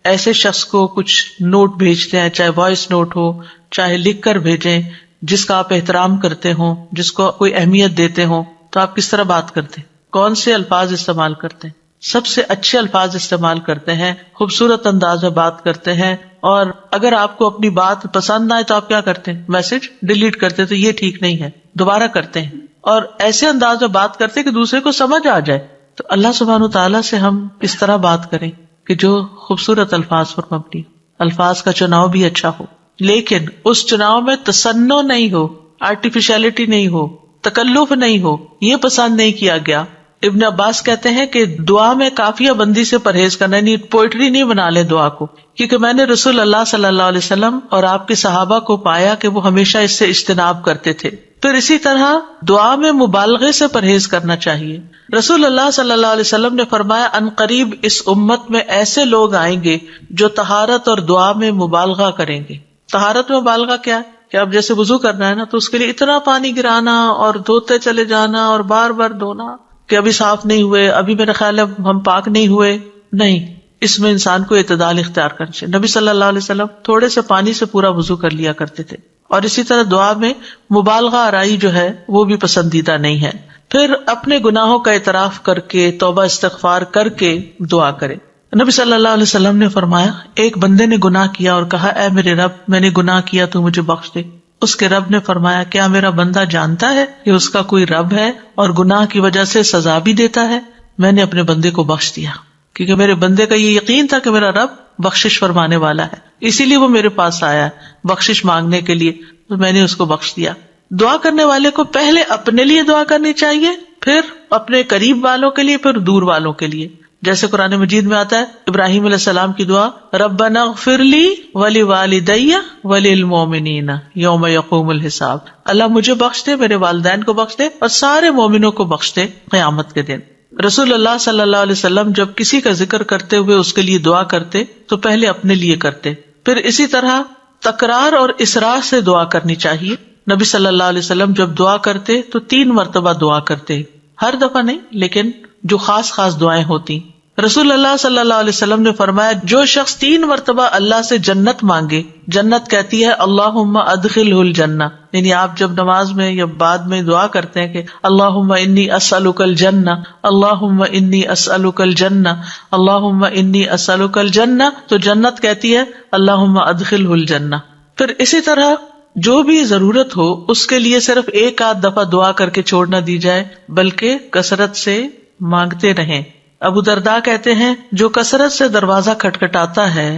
ایسے شخص کو کچھ نوٹ بھیجتے ہیں، چاہے وائس نوٹ ہو چاہے لکھ کر بھیجیں، جس کا آپ احترام کرتے ہوں، جس کو کوئی اہمیت دیتے ہوں، تو آپ کس طرح بات کرتے ہیں، کون سے الفاظ استعمال کرتے ہیں؟ سب سے اچھے الفاظ استعمال کرتے ہیں، خوبصورت انداز میں بات کرتے ہیں. اور اگر آپ کو اپنی بات پسند نہ آئے تو آپ کیا کرتے ہیں؟ میسج ڈیلیٹ کرتے، تو یہ ٹھیک نہیں ہے، دوبارہ کرتے ہیں، اور ایسے انداز میں بات کرتے کہ دوسرے کو سمجھ آ جائے. تو اللہ سبحانہ تعالیٰ سے ہم اس طرح بات کریں کہ جو خوبصورت الفاظ پر مبنی، الفاظ کا چناؤ بھی اچھا ہو، لیکن اس چناؤ میں تصنع نہیں ہو، آرٹیفیشلٹی نہیں ہو، تکلف نہیں ہو، یہ پسند نہیں کیا گیا. ابن عباس کہتے ہیں کہ دعا میں قافیہ بندی سے پرہیز کرنا، یعنی پوئٹری نہیں بنا لے دعا کو، کیونکہ میں نے رسول اللہ صلی اللہ علیہ وسلم اور آپ کے صحابہ کو پایا کہ وہ ہمیشہ اس سے اجتناب کرتے تھے. پھر اسی طرح دعا میں مبالغے سے پرہیز کرنا چاہیے. رسول اللہ صلی اللہ علیہ وسلم نے فرمایا ان قریب اس امت میں ایسے لوگ آئیں گے جو طہارت اور دعا میں مبالغہ کریں گے. طہارت میں مبالغہ کیا ہے کہ اب جیسے وضو کرنا ہے نا تو اس کے لیے اتنا پانی گرانا اور دھوتے چلے جانا اور بار بار دھونا کہ ابھی صاف نہیں ہوئے, ابھی میرا خیال ہے ہم پاک نہیں ہوئے. نہیں, اس میں انسان کو اعتدال اختیار کرنا چاہیے. نبی صلی اللہ علیہ وسلم تھوڑے سے پانی سے پورا وضو کر لیا کرتے تھے. اور اسی طرح دعا میں مبالغہ آرائی جو ہے وہ بھی پسندیدہ نہیں ہے. پھر اپنے گناہوں کا اعتراف کر کے توبہ استغفار کر کے دعا کرے. نبی صلی اللہ علیہ وسلم نے فرمایا ایک بندے نے گناہ کیا اور کہا اے میرے رب میں نے گناہ کیا تو مجھے بخش دے. اس کے رب نے فرمایا کیا میرا بندہ جانتا ہے کہ اس کا کوئی رب ہے اور گناہ کی وجہ سے سزا بھی دیتا ہے؟ میں نے اپنے بندے کو بخش دیا, کیونکہ میرے بندے کا یہ یقین تھا کہ میرا رب بخشش فرمانے والا ہے, اسی لیے وہ میرے پاس آیا ہے بخشش مانگنے کے لیے, تو میں نے اس کو بخش دیا. دعا کرنے والے کو پہلے اپنے لیے دعا کرنی چاہیے, پھر اپنے قریب والوں کے لیے, پھر دور والوں کے لیے. جیسے قرآن مجید میں آتا ہے ابراہیم علیہ السلام کی دعا ربنا اغفر لی ولوالدی وللمؤمنین یوم یقوم الحساب, اللہ مجھے بخش دے, میرے والدین کو بخش دے اور سارے مومنوں کو بخش دے قیامت کے دن. رسول اللہ صلی اللہ علیہ وسلم جب کسی کا ذکر کرتے ہوئے اس کے لیے دعا کرتے تو پہلے اپنے لیے کرتے. پھر اسی طرح تکرار اور اصرار سے دعا کرنی چاہیے. نبی صلی اللہ علیہ وسلم جب دعا کرتے تو 3 مرتبہ دعا کرتے, ہر دفعہ نہیں لیکن جو خاص دعائیں ہوتی. رسول اللہ صلی اللہ علیہ وسلم نے فرمایا جو شخص 3 مرتبہ اللہ سے جنت مانگے, جنت کہتی ہے اللہم ادخلہ الجنہ, یعنی آپ جب نماز میں یا بعد میں دعا کرتے ہیں کہ اللہم انی اسألک الجنہ, اللہم انی اسألک الجنہ, اللہم انی اسألک الجنہ, تو جنت کہتی ہے اللہم ادخلہ الجنہ. پھر اسی طرح جو بھی ضرورت ہو اس کے لیے صرف 1-8 دفعہ دعا کر کے چھوڑ نہ دی جائے, بلکہ کثرت سے مانگتے رہیں. ابو درداء کہتے ہیں جو کثرت سے دروازہ کھٹکھٹاتا ہے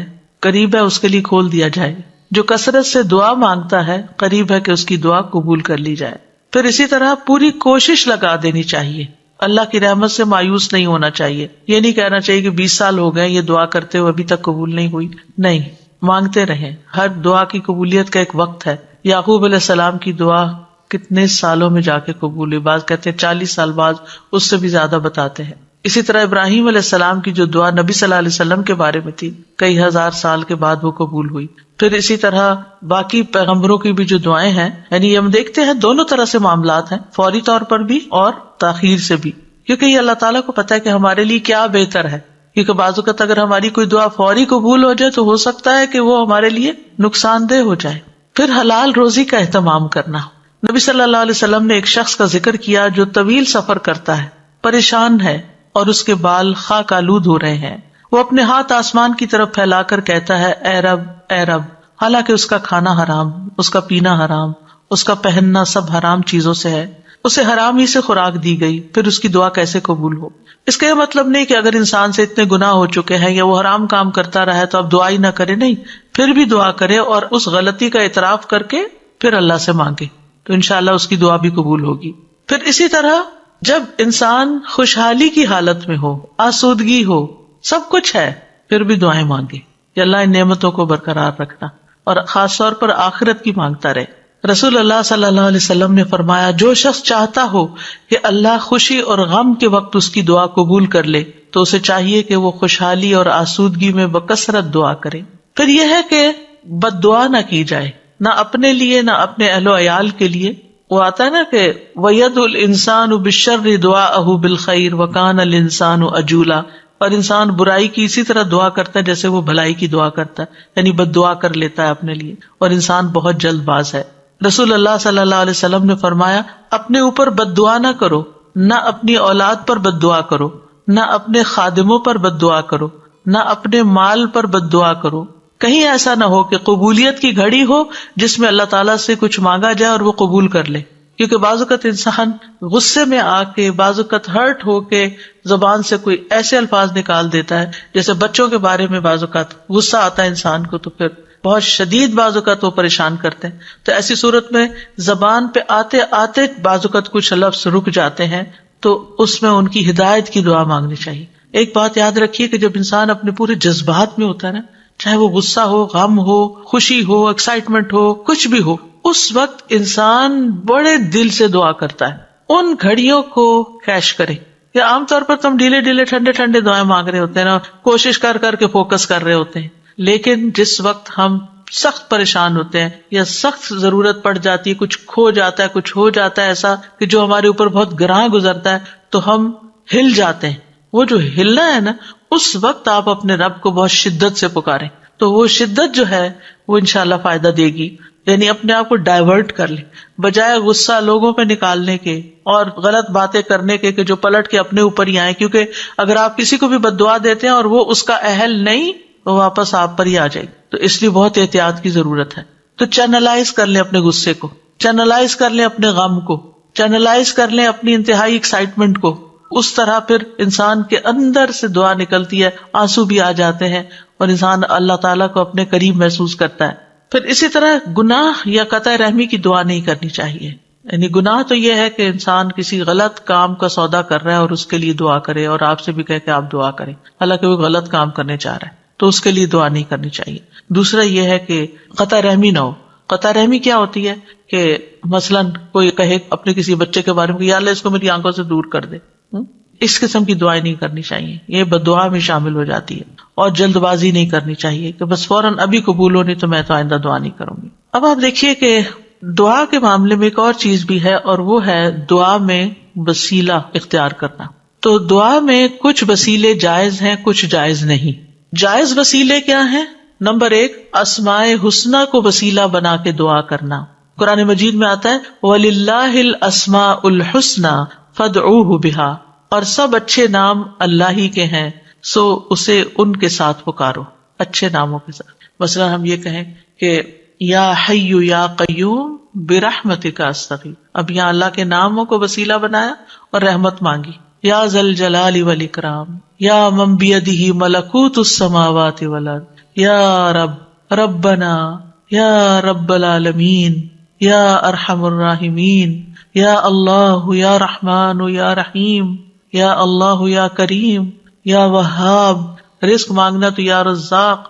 قریب ہے اس کے لیے کھول دیا جائے, جو کثرت سے دعا مانگتا ہے قریب ہے کہ اس کی دعا قبول کر لی جائے. پھر اسی طرح پوری کوشش لگا دینی چاہیے, اللہ کی رحمت سے مایوس نہیں ہونا چاہیے. یہ نہیں کہنا چاہیے کہ 20 سال ہو گئے یہ دعا کرتے ہوئے ابھی تک قبول نہیں ہوئی. نہیں, مانگتے رہیں. ہر دعا کی قبولیت کا ایک وقت ہے. یعقوب علیہ السلام کی دعا کتنے سالوں میں جا کے قبول ہوئی, بعض کہتے ہیں 40 سال بعد, اس سے بھی زیادہ بتاتے ہیں. اسی طرح ابراہیم علیہ السلام کی جو دعا نبی صلی اللہ علیہ وسلم کے بارے میں تھی کئی ہزار سال کے بعد وہ قبول ہوئی. پھر اسی طرح باقی پیغمبروں کی بھی جو دعائیں ہیں, یعنی ہم دیکھتے ہیں دونوں طرح سے معاملات ہیں, فوری طور پر بھی اور تاخیر سے بھی, کیونکہ یہ اللہ تعالیٰ کو پتا ہے کہ ہمارے لیے کیا بہتر ہے. کیونکہ بعض اوقات اگر ہماری کوئی دعا فوری قبول ہو جائے تو ہو سکتا ہے کہ وہ ہمارے لیے نقصان دہ ہو جائے. پھر حلال روزی کا اہتمام کرنا. نبی صلی اللہ علیہ وسلم نے ایک شخص کا ذکر کیا جو طویل سفر کرتا ہے, پریشان ہے اور اس کے بال خاک آلود ہو رہے ہیں. وہ اپنے ہاتھ آسمان کی طرف پھیلا کر کہتا ہے اے رب اے رب, حالانکہ اس کا کھانا حرام, اس کا پینا حرام, اس کا پہننا سب حرام چیزوں سے ہے, اسے حرام ہی سے خوراک دی گئی, پھر اس کی دعا کیسے قبول ہو؟ اس کا یہ مطلب نہیں کہ اگر انسان سے اتنے گناہ ہو چکے ہیں یا وہ حرام کام کرتا رہا ہے تو اب دعا ہی نہ کرے, نہیں, پھر بھی دعا کرے اور اس غلطی کا اعتراف کر کے پھر اللہ سے مانگے تو انشاءاللہ اس کی دعا بھی قبول ہوگی. پھر اسی طرح جب انسان خوشحالی کی حالت میں ہو, آسودگی ہو, سب کچھ ہے, پھر بھی دعائیں مانگے کہ اللہ ان نعمتوں کو برقرار رکھنا, اور خاص طور پر آخرت کی مانگتا رہے. رسول اللہ صلی اللہ علیہ وسلم نے فرمایا جو شخص چاہتا ہو کہ اللہ خوشی اور غم کے وقت اس کی دعا قبول کر لے تو اسے چاہیے کہ وہ خوشحالی اور آسودگی میں بکثرت دعا کرے. پھر یہ ہے کہ بد دعا نہ کی جائے, نہ اپنے لیے نہ اپنے اہل و عیال کے لیے. وہ آتا ہے نا کہ وَيَدْعُ الْإِنسَانُ بِالشَّرِّ دُعَاءَهُ بِالْخَيْرِ وَكَانَ الْإِنسَانُ عَجُولًا, اور انسان برائی کی اسی طرح دعا کرتا ہے جیسے وہ بھلائی کی دعا کرتا ہے, یعنی بد دعا کر لیتا ہے اپنے لیے, اور انسان بہت جلد باز ہے. رسول اللہ صلی اللہ علیہ وسلم نے فرمایا اپنے اوپر بد دعا نہ کرو, نہ اپنی اولاد پر بد دعا کرو, نہ اپنے خادموں پر بد دعا کرو, نہ اپنے مال پر بد دعا کرو. کہیں ایسا نہ ہو کہ قبولیت کی گھڑی ہو جس میں اللہ تعالیٰ سے کچھ مانگا جائے اور وہ قبول کر لے, کیونکہ بعض اوقات انسان غصے میں آ کے, بعض اوقات ہرٹ ہو کے زبان سے کوئی ایسے الفاظ نکال دیتا ہے, جیسے بچوں کے بارے میں بعض اوقات غصہ آتا ہے انسان کو تو پھر بہت شدید بعض اوقات وہ پریشان کرتے ہیں. تو ایسی صورت میں زبان پہ آتے آتے بعض اوقات کچھ لفظ رک جاتے ہیں, تو اس میں ان کی ہدایت کی دعا مانگنی چاہیے. ایک بات یاد رکھیے کہ جب انسان اپنے پورے جذبات میں ہوتا ہے نا, چاہے وہ غصہ ہو, غم ہو, خوشی ہو, ایکسائٹمنٹ ہو, کچھ بھی ہو, اس وقت انسان بڑے دل سے دعا کرتا ہے. ان گھڑیوں کو کیش کرے. یا عام طور پر تم ڈھیلے ڈھیلے ٹھنڈے ٹھنڈے دعائیں مانگ رہے ہوتے ہیں نا, کوشش کر کر کے فوکس کر رہے ہوتے ہیں, لیکن جس وقت ہم سخت پریشان ہوتے ہیں یا سخت ضرورت پڑ جاتی ہے, کچھ کھو جاتا ہے, کچھ ہو جاتا ہے ایسا کہ جو ہمارے اوپر بہت گراں گزرتا ہے, تو ہم ہل جاتے ہیں. وہ جو ہلنا ہے نا, اس وقت آپ اپنے رب کو بہت شدت سے پکاریں, تو وہ شدت جو ہے وہ انشاءاللہ فائدہ دے گی. یعنی اپنے آپ کو ڈائیورٹ کر لیں, بجائے غصہ لوگوں پہ نکالنے کے اور غلط باتیں کرنے کے کہ جو پلٹ کے اپنے اوپر ہی آئیں, کیونکہ اگر آپ کسی کو بھی بد دعا دیتے ہیں اور وہ اس کا اہل نہیں, وہ واپس آپ پر ہی آ جائے گی. تو اس لیے بہت احتیاط کی ضرورت ہے. تو چینلائز کر لیں اپنے غصے کو, چینلائز کر لیں اپنے غم کو, چینلائز کر لیں اپنی انتہائی ایکسائٹمنٹ کو. اس طرح پھر انسان کے اندر سے دعا نکلتی ہے, آنسو بھی آ جاتے ہیں اور انسان اللہ تعالیٰ کو اپنے قریب محسوس کرتا ہے. پھر اسی طرح گناہ یا قطع رحمی کی دعا نہیں کرنی چاہیے. یعنی گناہ تو یہ ہے کہ انسان کسی غلط کام کا سودا کر رہا ہے اور اس کے لیے دعا کرے, اور آپ سے بھی کہے کہ آپ دعا کریں, حالانکہ وہ غلط کام کرنے چاہ رہا ہے, تو اس کے لیے دعا نہیں کرنی چاہیے. دوسرا یہ ہے کہ قطع رحمی نہ ہو. قطع رحمی کیا ہوتی ہے کہ مثلاً کوئی کہے اپنے کسی بچے کے بارے میں کہ یا اللہ اس کو میری آنکھوں سے دور کر دے, اس قسم کی دعائیں نہیں کرنی چاہیے. یہ بددعا میں شامل ہو جاتی ہے. اور جلد بازی نہیں کرنی چاہیے کہ بس فوراً ابھی قبول ہونی تو میں تو آئندہ دعا نہیں کروں گی. اب آپ دیکھیے کہ دعا کے معاملے میں ایک اور چیز بھی ہے, اور وہ ہے دعا میں وسیلہ اختیار کرنا. تو دعا میں کچھ وسیلے جائز ہیں, کچھ جائز نہیں. جائز وسیلے کیا ہیں؟ نمبر 1, اسماء حسنہ کو وسیلہ بنا کے دعا کرنا. قرآن مجید میں آتا ہے وَلِلَّهِ الْأَسْمَاءُ الْحُسْنَى فَادْعُوهُ بِهَا, اور سب اچھے نام اللہ ہی کے ہیں, سو اسے ان کے ساتھ پکارو, اچھے ناموں کے ساتھ. مثلا ہم یہ کہیں کہ یا حی یا قیوم برحمتک استغیث, اب یہاں اللہ کے ناموں کو وسیلہ بنایا اور رحمت مانگی. یا ذا الجلال والاکرام, یا من بیدہ ملکوت السماوات والارض, یا رب ربنا, یا رب العالمین, یا ارحم الراحمین, یا اللہ یا رحمان یا رحیم, یا اللہ یا کریم, یا وہاب, رزق مانگنا تو یا رزاق.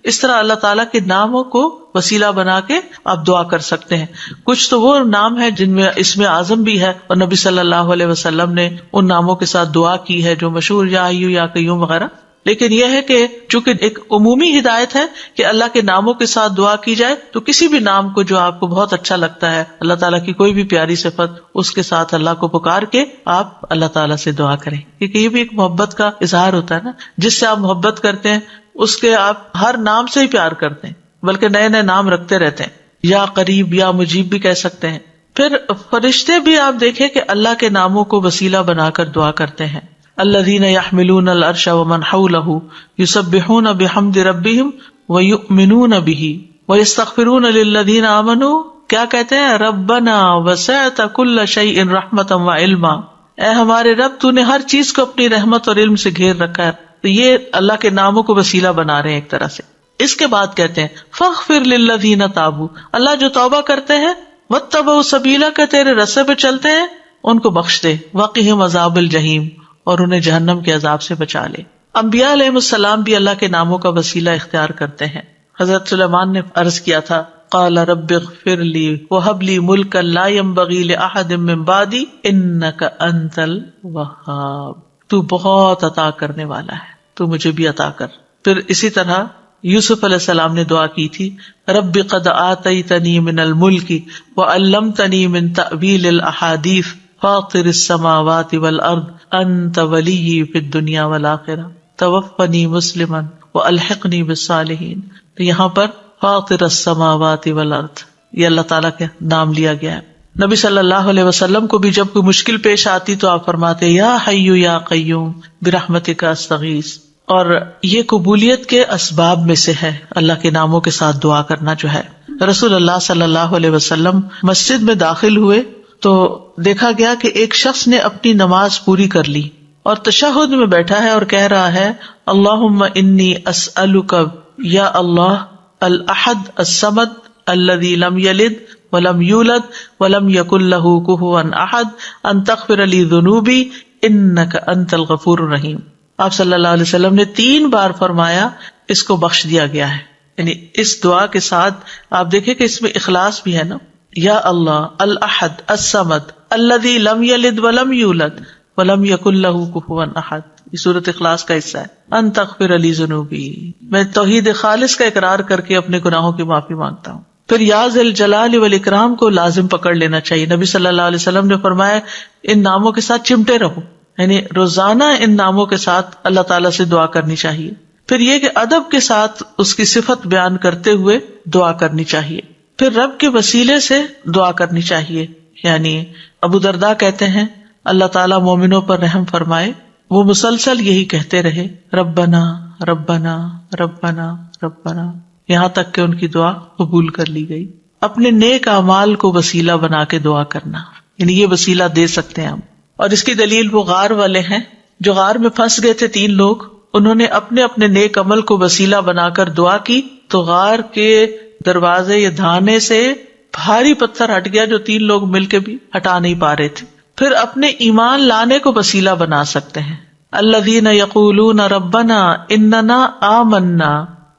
اس طرح اللہ تعالیٰ کے ناموں کو وسیلہ بنا کے آپ دعا کر سکتے ہیں. کچھ تو وہ نام ہے جن میں اسم اعظم بھی ہے, اور نبی صلی اللہ علیہ وسلم نے ان ناموں کے ساتھ دعا کی ہے جو مشہور یا حی یا قیوم وغیرہ. لیکن یہ ہے کہ چونکہ ایک عمومی ہدایت ہے کہ اللہ کے ناموں کے ساتھ دعا کی جائے, تو کسی بھی نام کو جو آپ کو بہت اچھا لگتا ہے, اللہ تعالیٰ کی کوئی بھی پیاری صفت, اس کے ساتھ اللہ کو پکار کے آپ اللہ تعالیٰ سے دعا کریں, کیونکہ یہ بھی ایک محبت کا اظہار ہوتا ہے نا. جس سے آپ محبت کرتے ہیں اس کے آپ ہر نام سے ہی پیار کرتے ہیں, بلکہ نئے نئے نام رکھتے رہتے ہیں. یا قریب یا مجیب بھی کہہ سکتے ہیں. پھر فرشتے بھی آپ دیکھیں کہ اللہ کے ناموں کو وسیلہ بنا کر دعا کرتے ہیں. الذین یحملون العرش ومن حولہ یسبحون بحمد ربہم ویؤمنون بہ ویستغفرون للذین آمنوا, کیا کہتے ہیں, ربنا وسعت کل شیء رحمتا وعلما, اے ہمارے رب تو نے ہر چیز کو اپنی رحمت اور علم سے گھیر رکھا ہے. تو یہ اللہ کے ناموں کو وسیلہ بنا رہے ہیں ایک طرح سے. اس کے بعد کہتے ہیں فاغفر للذین تابوا, اللہ جو توبہ کرتے ہیں, واتبعوا سبیلک, تیرے رستے پہ چلتے ہیں, ان کو بخش دے, وقہم عذاب الجحیم, اور انہیں جہنم کے عذاب سے بچا لے. انبیاء علیہ السلام بھی اللہ کے ناموں کا وسیلہ اختیار کرتے ہیں. حضرت سلیمان نے عرض کیا تھا قال رب اغفر لی وہب لی ملکا لا ينبغی لأحد من بعدی انک انت الوہاب, تو بہت عطا کرنے والا ہے, تو مجھے بھی عطا کر. پھر اسی طرح یوسف علیہ السلام نے دعا کی تھی رب قد آتیتنی من الملک وعلمتنی من تأویل الاحادیث فاطر السماوات والارض انت ولی فی الدنیا والآخرہ توفنی مسلما والحقنی بالصالحین. تو یہاں پر فاطر السماوات والارض یہ اللہ تعالیٰ کے نام لیا گیا ہے. نبی صلی اللہ علیہ وسلم کو بھی جب کوئی مشکل پیش آتی تو آپ فرماتے یا حی یا قیوم برحمتک استغیث. اور یہ قبولیت کے اسباب میں سے ہے اللہ کے ناموں کے ساتھ دعا کرنا جو ہے. رسول اللہ صلی اللہ علیہ وسلم مسجد میں داخل ہوئے تو دیکھا گیا کہ ایک شخص نے اپنی نماز پوری کر لی اور تشہد میں بیٹھا ہے اور کہہ رہا ہے اللہم انی اسألک یا اللہ الاحد الصمد الذی لم یلد ولم یولد ولم یکن لہ کفوا احد ان تغفر لی ذنوبی انک انت الغفور الرحیم. آپ صلی اللہ علیہ وسلم نے 3 بار فرمایا اس کو بخش دیا گیا ہے. یعنی اس دعا کے ساتھ آپ دیکھیں کہ اس میں اخلاص بھی ہے نا, یا اللہ الاحد الصمد الذی لم یلد ولم یولد ولم یکن لہ کفوا احد. یہ سورۃ اخلاص کا حصہ ہے. ان تغفر لی ذنوبی، میں توحید خالص کا اقرار کر کے اپنے گناہوں کی معافی مانگتا ہوں. پھر یا ذی الجلال والاکرام کو لازم پکڑ لینا چاہیے. نبی صلی اللہ علیہ وسلم نے فرمایا ان ناموں کے ساتھ چمٹے رہو، یعنی روزانہ ان ناموں کے ساتھ اللہ تعالیٰ سے دعا کرنی چاہیے. پھر یہ کہ ادب کے ساتھ اس کی صفت بیان کرتے ہوئے دعا کرنی چاہیے. پھر رب کے وسیلے سے دعا کرنی چاہیے. یعنی ابو درداء کہتے ہیں اللہ تعالیٰ مومنوں پر رحم فرمائے، وہ مسلسل یہی کہتے رہے ربنا ربنا ربنا ربنا، یہاں تک کہ ان کی دعا قبول کر لی گئی. اپنے نیک اعمال کو وسیلہ بنا کے دعا کرنا، یعنی یہ وسیلہ دے سکتے ہیں ہم. اور اس کی دلیل وہ غار والے ہیں جو غار میں پھنس گئے تھے. 3 لوگ انہوں نے اپنے اپنے نیک عمل کو وسیلہ بنا کر دعا کی تو غار کے دروازے یا دھانے سے بھاری پتھر ہٹ گیا جو 3 لوگ مل کے بھی ہٹا نہیں پا رہے تھے. پھر اپنے ایمان لانے کو وسیلہ بنا سکتے ہیں. الذین یقولون ربنا اننا آمنا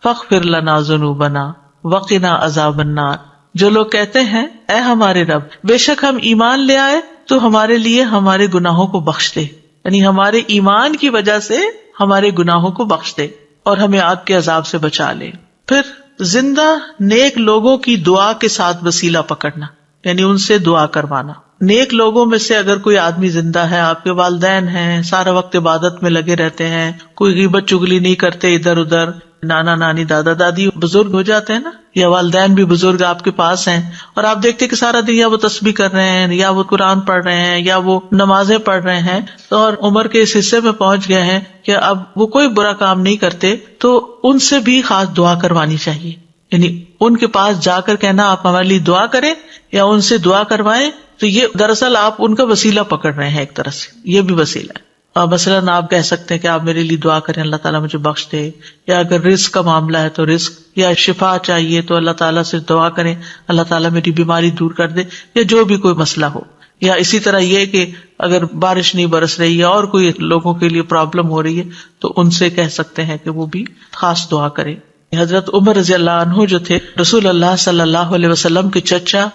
فاغفر لنا ذنوبنا وقنا عذاب النار. جو لوگ کہتے ہیں اے ہمارے رب، بے شک ہم ایمان لے آئے تو ہمارے لیے ہمارے گناہوں کو بخش دے، یعنی ہمارے ایمان کی وجہ سے ہمارے گناہوں کو بخش دے اور ہمیں آگ کے عذاب سے بچا لے. پھر زندہ نیک لوگوں کی دعا کے ساتھ وسیلہ پکڑنا، یعنی ان سے دعا کروانا. نیک لوگوں میں سے اگر کوئی آدمی زندہ ہے، آپ کے والدین ہیں، سارا وقت عبادت میں لگے رہتے ہیں، کوئی غیبت چگلی نہیں کرتے ادھر ادھر، نانا نانی دادا دادی بزرگ ہو جاتے ہیں نا، یا والدین بھی بزرگ آپ کے پاس ہیں، اور آپ دیکھتے کہ سارا دن یا وہ تسبیح کر رہے ہیں یا وہ قرآن پڑھ رہے ہیں یا وہ نمازیں پڑھ رہے ہیں، اور عمر کے اس حصے میں پہنچ گئے ہیں کہ اب وہ کوئی برا کام نہیں کرتے، تو ان سے بھی خاص دعا کروانی چاہیے. یعنی ان کے پاس جا کر کہنا آپ ہمارے لیے دعا کریں یا ان سے دعا کروائیں، تو یہ دراصل آپ ان کا وسیلہ پکڑ رہے ہیں ایک طرح سے، یہ بھی وسیلہ ہے. مثلاً آپ کہہ سکتے ہیں کہ آپ میرے لیے دعا کریں اللہ تعالیٰ مجھے بخش دے، یا اگر رزق کا معاملہ ہے تو رزق، یا شفا چاہیے تو اللہ تعالیٰ سے دعا کریں اللہ تعالیٰ میری بیماری دور کر دے، یا جو بھی کوئی مسئلہ ہو. یا اسی طرح یہ کہ اگر بارش نہیں برس رہی ہے اور کوئی لوگوں کے لیے پرابلم ہو رہی ہے تو ان سے کہہ سکتے ہیں کہ وہ بھی خاص دعا کریں. حضرت عمر رضی اللہ عنہ جو تھے، رسول اللہ صلی اللہ علیہ وسلم کے چچا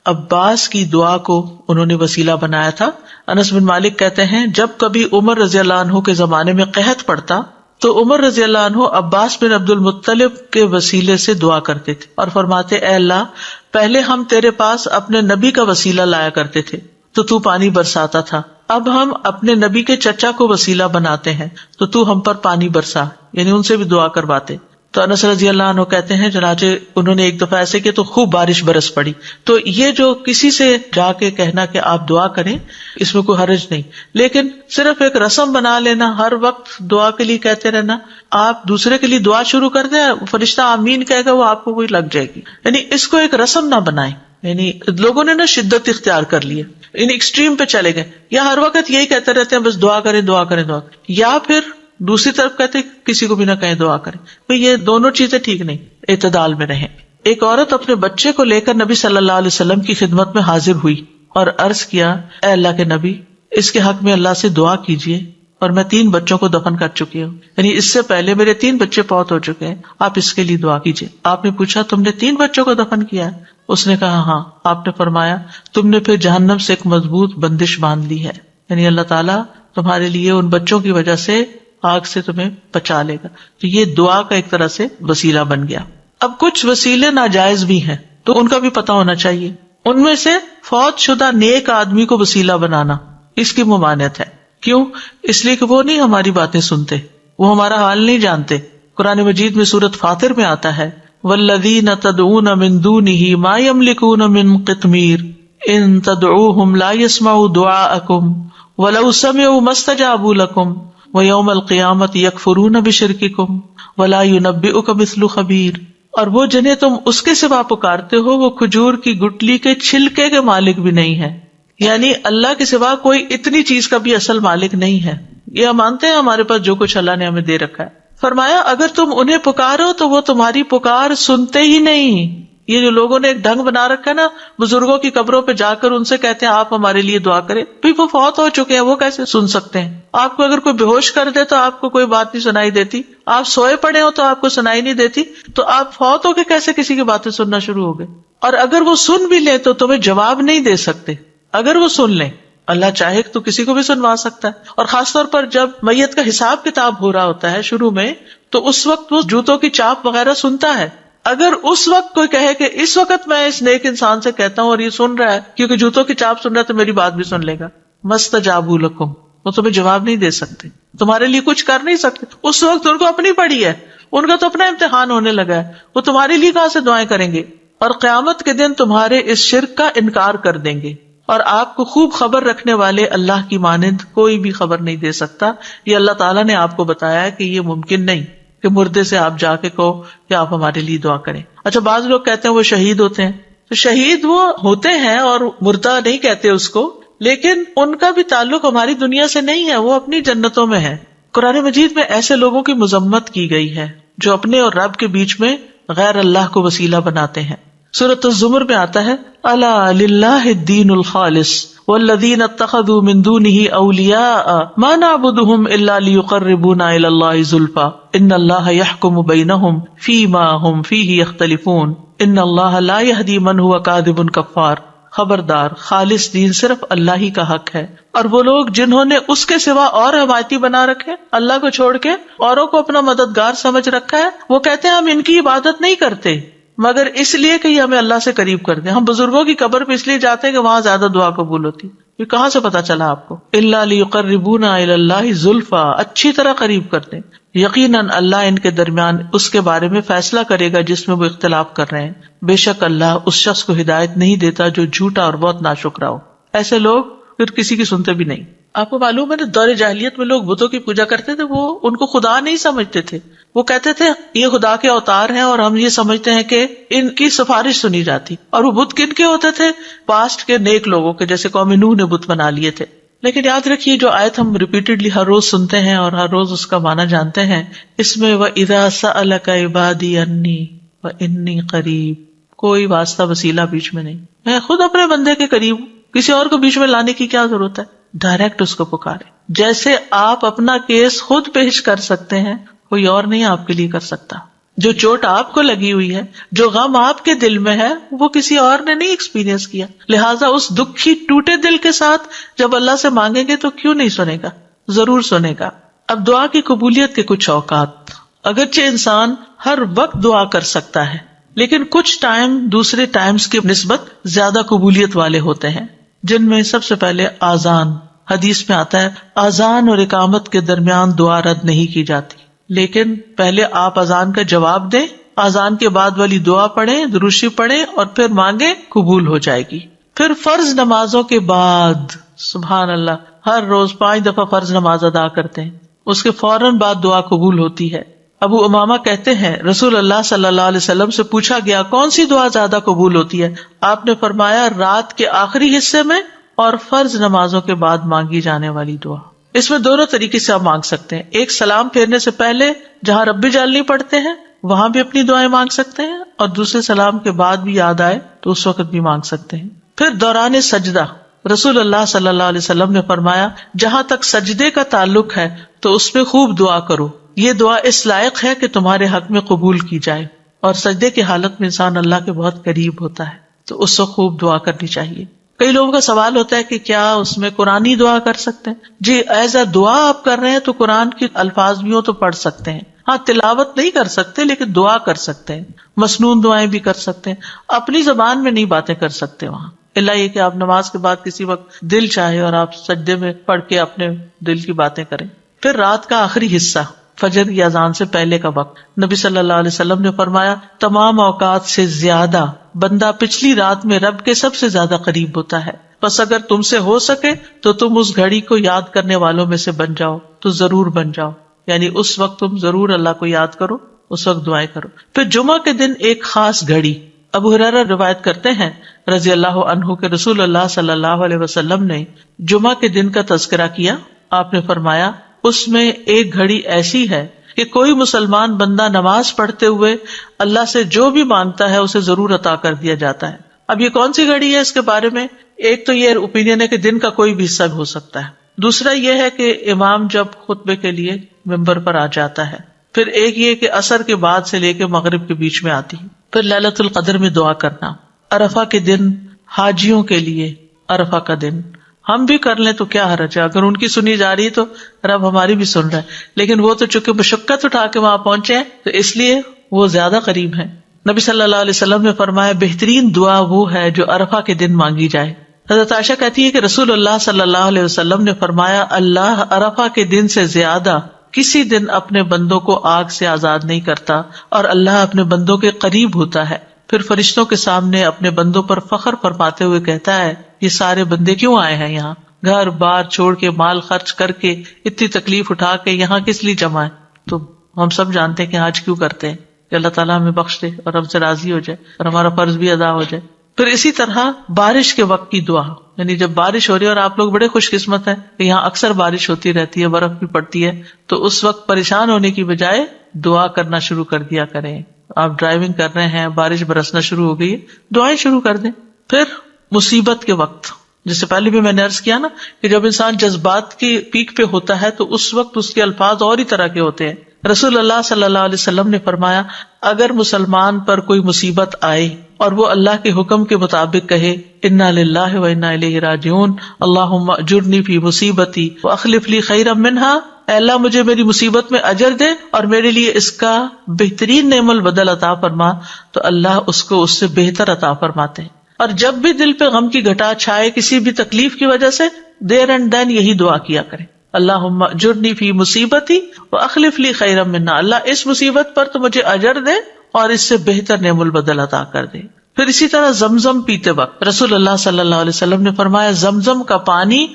عباس کی دعا کو انہوں نے وسیلہ بنایا تھا. انس بن مالک کہتے ہیں جب کبھی عمر رضی اللہ عنہ کے زمانے میں قحط پڑتا تو عمر رضی اللہ عنہ عباس بن عبد المطلب کے وسیلے سے دعا کرتے تھے اور فرماتے اے اللہ، پہلے ہم تیرے پاس اپنے نبی کا وسیلہ لایا کرتے تھے تو پانی برساتا تھا، اب ہم اپنے نبی کے چچا کو وسیلہ بناتے ہیں تو ہم پر پانی برسا، یعنی ان سے بھی دعا کرواتے. تو انس رضی اللہ عنہ کہتے ہیں چنانچہ انہوں نے ایک دفعہ ایسے کیا تو خوب بارش برس پڑی. تو یہ جو کسی سے جا کے کہنا کہ آپ دعا کریں، اس میں کوئی حرج نہیں، لیکن صرف ایک رسم بنا لینا، ہر وقت دعا کے لیے کہتے رہنا، آپ دوسرے کے لیے دعا شروع کر دیں، فرشتہ آمین کہے گا وہ آپ کو وہی لگ جائے گی، یعنی اس کو ایک رسم نہ بنائیں. یعنی لوگوں نے شدت اختیار کر لی ہے، یعنی ایکسٹریم پہ چلے گئے، یا ہر وقت یہی کہتے رہتے ہیں بس دعا کریں دعا کریں دعا کریں، یا پھر دوسری طرف کہتے کسی کو بھی نہ کہیں دعا کریں. تو یہ دونوں چیزیں ٹھیک نہیں، اعتدال میں رہیں. ایک عورت اپنے بچے کو لے کر نبی صلی اللہ علیہ وسلم کی خدمت میں حاضر ہوئی اور عرض کیا اے اللہ کے نبی، اس کے حق میں اللہ سے دعا کیجیے، اور میں 3 بچوں کو دفن کر چکی ہوں، یعنی اس سے پہلے میرے 3 بچے فوت ہو چکے ہیں، آپ اس کے لیے دعا کیجیے. آپ نے پوچھا تم نے 3 بچوں کو دفن کیا ہے؟ اس نے کہا ہاں. آپ نے فرمایا تم نے پھر جہنم سے ایک مضبوط بندش باندھ لی ہے، یعنی اللہ تعالیٰ تمہارے لیے ان بچوں کی وجہ سے آگ سے تمہیں بچا لے گا. تو یہ دعا کا ایک طرح سے وسیلہ بن گیا. اب کچھ وسیلے ناجائز بھی ہیں تو ان کا بھی پتہ ہونا چاہیے. ان میں سے فوت شدہ نیک آدمی کو وسیلہ بنانا، اس کی ممانعت ہے. کیوں؟ اس لیے کہ وہ نہیں ہماری باتیں سنتے، وہ ہمارا حال نہیں جانتے. قرآن مجید میں سورۃ فاطر میں آتا ہے وَالَّذِينَ تَدْعُونَ مِن دُونِهِ مَا يَمْلِكُونَ مِن قِطْمِيرٍ إِن تَدْعُوهُمْ لَا يَسْمَعُوا دُعَاءَكُمْ وَلَوْ سَمِعُوا مَا اسْتَجَابُوا لَكُمْ وَيَوْمَ الْقِيَامَةِ يَكْفُرُونَ بِشِرْكِكُمْ وَلَا يُنَبِّئُكَ مِثْلُ خَبِيرٍ. اور وہ جنہیں تم اس کے سوا پکارتے ہو وہ کھجور کی گٹلی کے چھلکے کے مالک بھی نہیں ہے، یعنی اللہ کے سوا کوئی اتنی چیز کا بھی اصل مالک نہیں ہے. یہ ہم مانتے ہیں ہمارے پاس جو کچھ اللہ نے ہمیں دے رکھا ہے. فرمایا اگر تم انہیں پکارو تو وہ تمہاری پکار سنتے ہی نہیں، یہ جو لوگوں نے ایک ڈھنگ بنا رکھا ہے نا، بزرگوں کی قبروں پہ جا کر ان سے کہتے ہیں آپ ہمارے لیے دعا کریں، بھئی وہ فوت ہو چکے ہیں، وہ کیسے سن سکتے ہیں؟ آپ کو اگر کوئی بے ہوش کر دے تو آپ کو کوئی بات نہیں سنائی دیتی، آپ سوئے پڑے ہو تو آپ کو سنائی نہیں دیتی، تو آپ فوت ہو کے کیسے کسی کی باتیں سننا شروع ہو گئے؟ اور اگر وہ سن بھی لیں تو تمہیں جواب نہیں دے سکتے، اگر وہ سن لیں، اللہ چاہے تو کسی کو بھی سنوا سکتا ہے۔ اور خاص طور پر جب میت کا حساب کتاب ہو رہا ہوتا ہے شروع میں، تو اس وقت وہ جوتوں کی چاپ وغیرہ سنتا ہے۔ اگر اس وقت کوئی کہے کہ اس وقت میں اس نیک انسان سے کہتا ہوں اور یہ سن رہا ہے کیونکہ جوتوں کی چاپ سن رہا ہے تو میری بات بھی سن لے گا، مستجابوا لکم، وہ تمہیں جواب نہیں دے سکتے، تمہارے لیے کچھ کر نہیں سکتے۔ اس وقت ان کو اپنی پڑی ہے، ان کا تو اپنا امتحان ہونے لگا ہے، وہ تمہارے لیے کہاں سے دعائیں کریں گے؟ اور قیامت کے دن تمہارے اس شرک کا انکار کر دیں گے، اور آپ کو خوب خبر رکھنے والے اللہ کی مانند کوئی بھی خبر نہیں دے سکتا۔ یہ اللہ تعالیٰ نے آپ کو بتایا ہے کہ یہ ممکن نہیں کہ مردے سے آپ جا کے کہو کہ آپ ہمارے لیے دعا کریں۔ اچھا، بعض لوگ کہتے ہیں وہ شہید ہوتے ہیں، تو شہید وہ ہوتے ہیں اور مردہ نہیں کہتے اس کو، لیکن ان کا بھی تعلق ہماری دنیا سے نہیں ہے، وہ اپنی جنتوں میں ہے۔ قرآن مجید میں ایسے لوگوں کی مذمت کی گئی ہے جو اپنے اور رب کے بیچ میں غیر اللہ کو وسیلہ بناتے ہیں۔ سورۃ الزمر میں آتا ہے الا للہ الدین الخالص والذین اتخذوا من دونہ اولیاء ما نعبدهم الا لیقربونا الی اللہ زلفی ان اللہ یحکم بینہم فیما ہم فیہ یختلفون ان اللہ لا یہدی من هو کاذب کفار۔ خبردار، خالص دین صرف اللہ ہی کا حق ہے، اور وہ لوگ جنہوں نے اس کے سوا اور حمایتی بنا رکھے، اللہ کو چھوڑ کے اوروں کو اپنا مددگار سمجھ رکھا ہے، وہ کہتے ہیں ہم ان کی عبادت نہیں کرتے مگر اس لیے کہ یہ ہمیں اللہ سے قریب کر دیں۔ ہم بزرگوں کی قبر پہ اس لیے جاتے ہیں کہ وہاں زیادہ دعا قبول ہوتی۔ یہ کہاں سے پتا چلا آپ کو؟ الا لیقربونا الی اللہ زلفی، اچھی طرح قریب کر دیں۔ یقیناً اللہ ان کے درمیان اس کے بارے میں فیصلہ کرے گا جس میں وہ اختلاف کر رہے ہیں، بے شک اللہ اس شخص کو ہدایت نہیں دیتا جو جھوٹا اور بہت ناشکرا ہو۔ ایسے لوگ پھر کسی کی سنتے بھی نہیں۔ آپ کو معلوم ہے نا، دور جاہلیت میں لوگ بتوں کی پوجا کرتے تھے، وہ ان کو خدا نہیں سمجھتے تھے، وہ کہتے تھے یہ خدا کے اوتار ہیں اور ہم یہ سمجھتے ہیں کہ ان کی سفارش سنی جاتی۔ اور وہ بت کن کے ہوتے تھے؟ پاسٹ کے نیک لوگوں کے، جیسے قوم نوح نے بت بنا لیے تھے۔ لیکن یاد رکھیے جو آیت ہم ریپیٹڈلی ہر روز سنتے ہیں اور ہر روز اس کا معنی جانتے ہیں، اس میں وَإِذَا سَأَلَكَ عِبَادِي عَنِّي وَإِنِّي قَرِيبٌ، کوئی واسطہ وسیلہ بیچ میں نہیں، میں خود اپنے بندے کے قریب ہوں، کسی اور کو بیچ میں لانے کی کیا ضرورت ہے؟ ڈائریکٹ اس کو پکارے۔ جیسے آپ اپنا کیس خود پیش کر سکتے ہیں، کوئی اور نہیں آپ کے لیے کر سکتا۔ جو چوٹ آپ کو لگی ہوئی ہے، جو غم آپ کے دل میں ہے، وہ کسی اور نے نہیں ایکسپیرینس کیا، لہٰذا اس دکھی ٹوٹے دل کے ساتھ جب اللہ سے مانگیں گے تو کیوں نہیں سنے گا؟ ضرور سنے گا۔ اب دعا کی قبولیت کے کچھ اوقات، اگرچہ انسان ہر وقت دعا کر سکتا ہے، لیکن کچھ ٹائم دوسرے ٹائمز کی نسبت زیادہ قبولیت والے ہوتے ہیں، جن میں سب سے پہلے آذان۔ حدیث میں آتا ہے آذان اور اقامت کے درمیان دعا رد نہیں کی جاتی، لیکن پہلے آپ اذان کا جواب دیں، اذان کے بعد والی دعا پڑھیں، درود شریف پڑھیں اور پھر مانگیں، قبول ہو جائے گی۔ پھر فرض نمازوں کے بعد، سبحان اللہ، ہر روز 5 دفعہ فرض نماز ادا کرتے ہیں، اس کے فوراً بعد دعا قبول ہوتی ہے۔ ابو امامہ کہتے ہیں رسول اللہ صلی اللہ علیہ وسلم سے پوچھا گیا کون سی دعا زیادہ قبول ہوتی ہے؟ آپ نے فرمایا رات کے آخری حصے میں اور فرض نمازوں کے بعد مانگی جانے والی دعا۔ اس میں دونوں طریقے سے آپ مانگ سکتے ہیں، ایک سلام پھیرنے سے پہلے جہاں رب جلنی پڑھتے ہیں وہاں بھی اپنی دعائیں مانگ سکتے ہیں، اور دوسرے سلام کے بعد بھی یاد آئے تو اس وقت بھی مانگ سکتے ہیں۔ پھر دوران سجدہ رسول اللہ صلی اللہ علیہ وسلم نے فرمایا جہاں تک سجدے کا تعلق ہے تو اس میں خوب دعا کرو، یہ دعا اس لائق ہے کہ تمہارے حق میں قبول کی جائے، اور سجدے کی حالت میں انسان اللہ کے بہت قریب ہوتا ہے تو اس وقت خوب دعا کرنی چاہیے۔ کئی لوگوں کا سوال ہوتا ہے کہ کیا اس میں قرآنی دعا کر سکتے ہیں؟ جی، ایز اے دعا آپ کر رہے ہیں تو قرآن کے الفاظ بھی ہو تو پڑھ سکتے ہیں، ہاں تلاوت نہیں کر سکتے لیکن دعا کر سکتے ہیں، مسنون دعائیں بھی کر سکتے ہیں، اپنی زبان میں نہیں باتیں کر سکتے وہاں، اللہ یہ کہ آپ نماز کے بعد کسی وقت دل چاہے اور آپ سجدے میں پڑھ کے اپنے دل کی باتیں کریں۔ پھر رات کا آخری حصہ، فجر یا اذان سے پہلے کا وقت، نبی صلی اللہ علیہ وسلم نے فرمایا تمام اوقات سے زیادہ بندہ پچھلی رات میں رب کے سب سے زیادہ قریب ہوتا ہے، بس اگر تم سے ہو سکے تو تم اس گھڑی کو یاد کرنے والوں میں سے بن جاؤ، تو ضرور بن جاؤ، یعنی اس وقت تم ضرور اللہ کو یاد کرو، اس وقت دعائیں کرو۔ پھر جمعہ کے دن ایک خاص گھڑی، ابو ہریرہ روایت کرتے ہیں رضی اللہ عنہ کہ رسول اللہ صلی اللہ علیہ وسلم نے جمعہ کے دن کا تذکرہ کیا، آپ نے فرمایا اس میں ایک گھڑی ایسی ہے کہ کہ کوئی مسلمان بندہ نماز پڑھتے ہوئے اللہ سے جو بھی مانگتا ہے اسے ضرور عطا کر دیا جاتا ہے. اب یہ کون سی گھڑی ہے؟ اس کے بارے میں ایک تو یہ اوپینین ہے کہ دن کا کوئی بھی حصہ ہو سکتا ہے. دوسرا یہ ہے کہ امام جب خطبے کے لیے ممبر پر آ جاتا ہے. پھر ایک یہ کہ عصر کے بعد سے لے کے مغرب کے بیچ میں آتی ہے. پھر لیلۃ القدر میں دعا کرنا. عرفہ کے دن حاجیوں کے لیے عرفہ کا دن ہم بھی کر لیں تو کیا حرج ہے؟ اگر ان کی سنی جا رہی ہے تو رب ہماری بھی سن رہا ہے. لیکن وہ تو چونکہ مشقت اٹھا کے وہاں پہنچے ہیں تو اس لیے وہ زیادہ قریب ہیں. نبی صلی اللہ علیہ وسلم نے فرمایا بہترین دعا وہ ہے جو عرفہ کے دن مانگی جائے. حضرت عائشہ کہتی ہے کہ رسول اللہ صلی اللہ علیہ وسلم نے فرمایا اللہ عرفہ کے دن سے زیادہ کسی دن اپنے بندوں کو آگ سے آزاد نہیں کرتا اور اللہ اپنے بندوں کے قریب ہوتا ہے. پھر فرشتوں کے سامنے اپنے بندوں پر فخر فرماتے ہوئے کہتا ہے یہ سارے بندے کیوں آئے ہیں یہاں؟ گھر بار چھوڑ کے مال خرچ کر کے اتنی تکلیف اٹھا کے یہاں کس لیے جمع ہے؟ تو ہم سب جانتے ہیں کہ آج کیوں کرتے ہیں کہ اللہ تعالیٰ ہمیں بخش دے اور ہم سے راضی ہو جائے اور ہمارا فرض بھی ادا ہو جائے. پھر اسی طرح بارش کے وقت کی دعا، یعنی جب بارش ہو رہی ہے اور آپ لوگ بڑے خوش قسمت ہیں کہ یہاں اکثر بارش ہوتی رہتی ہے، برف بھی پڑتی ہے، تو اس وقت پریشان ہونے کی بجائے دعا کرنا شروع کر دیا کریں. آپ ڈرائیونگ کر رہے ہیں، بارش برسنا شروع ہو گئی، دعائیں شروع کر دیں. پھر مصیبت کے وقت، جس سے پہلے بھی میں نے عرض کیا نا کہ جب انسان جذبات کی پیک پہ ہوتا ہے تو اس وقت اس کے الفاظ اور ہی طرح کے ہوتے ہیں. رسول اللہ صلی اللہ علیہ وسلم نے فرمایا اگر مسلمان پر کوئی مصیبت آئے اور وہ اللہ کے حکم کے مطابق کہے انا للہ و انا الیہ راجعون اللہم اجرنی فی مصیبتی واخلف لی خیرا منہا، اے اللہ مجھے میری مصیبت میں اجر دے اور میرے لیے اس کا بہترین نعم البدل عطا فرما، تو اللہ اس کو اس سے بہتر عطا فرماتے ہیں. اور جب بھی دل پہ غم کی گھٹا چھائے کسی بھی تکلیف کی وجہ سے، دیر اینڈ دین یہی دعا کیا کریں اللہم اجرنی فی مصیبتی واخلف لی خیرا منہا، اللہ اس مصیبت پر تو مجھے اجر دے اور اس سے بہتر نعم البدل عطا کر دے. پھر اسی طرح زمزم پیتے وقت رسول اللہ صلی اللہ علیہ وسلم نے فرمایا زمزم کا پانی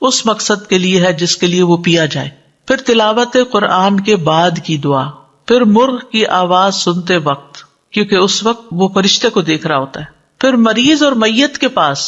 اس مقصد کے لیے ہے جس کے لیے وہ پیا جائے. پھر تلاوت قرآن کے بعد کی دعا. پھر مرغ کی آواز سنتے وقت، کیونکہ اس وقت وہ فرشتے کو دیکھ رہا ہوتا ہے. پھر مریض اور میت کے پاس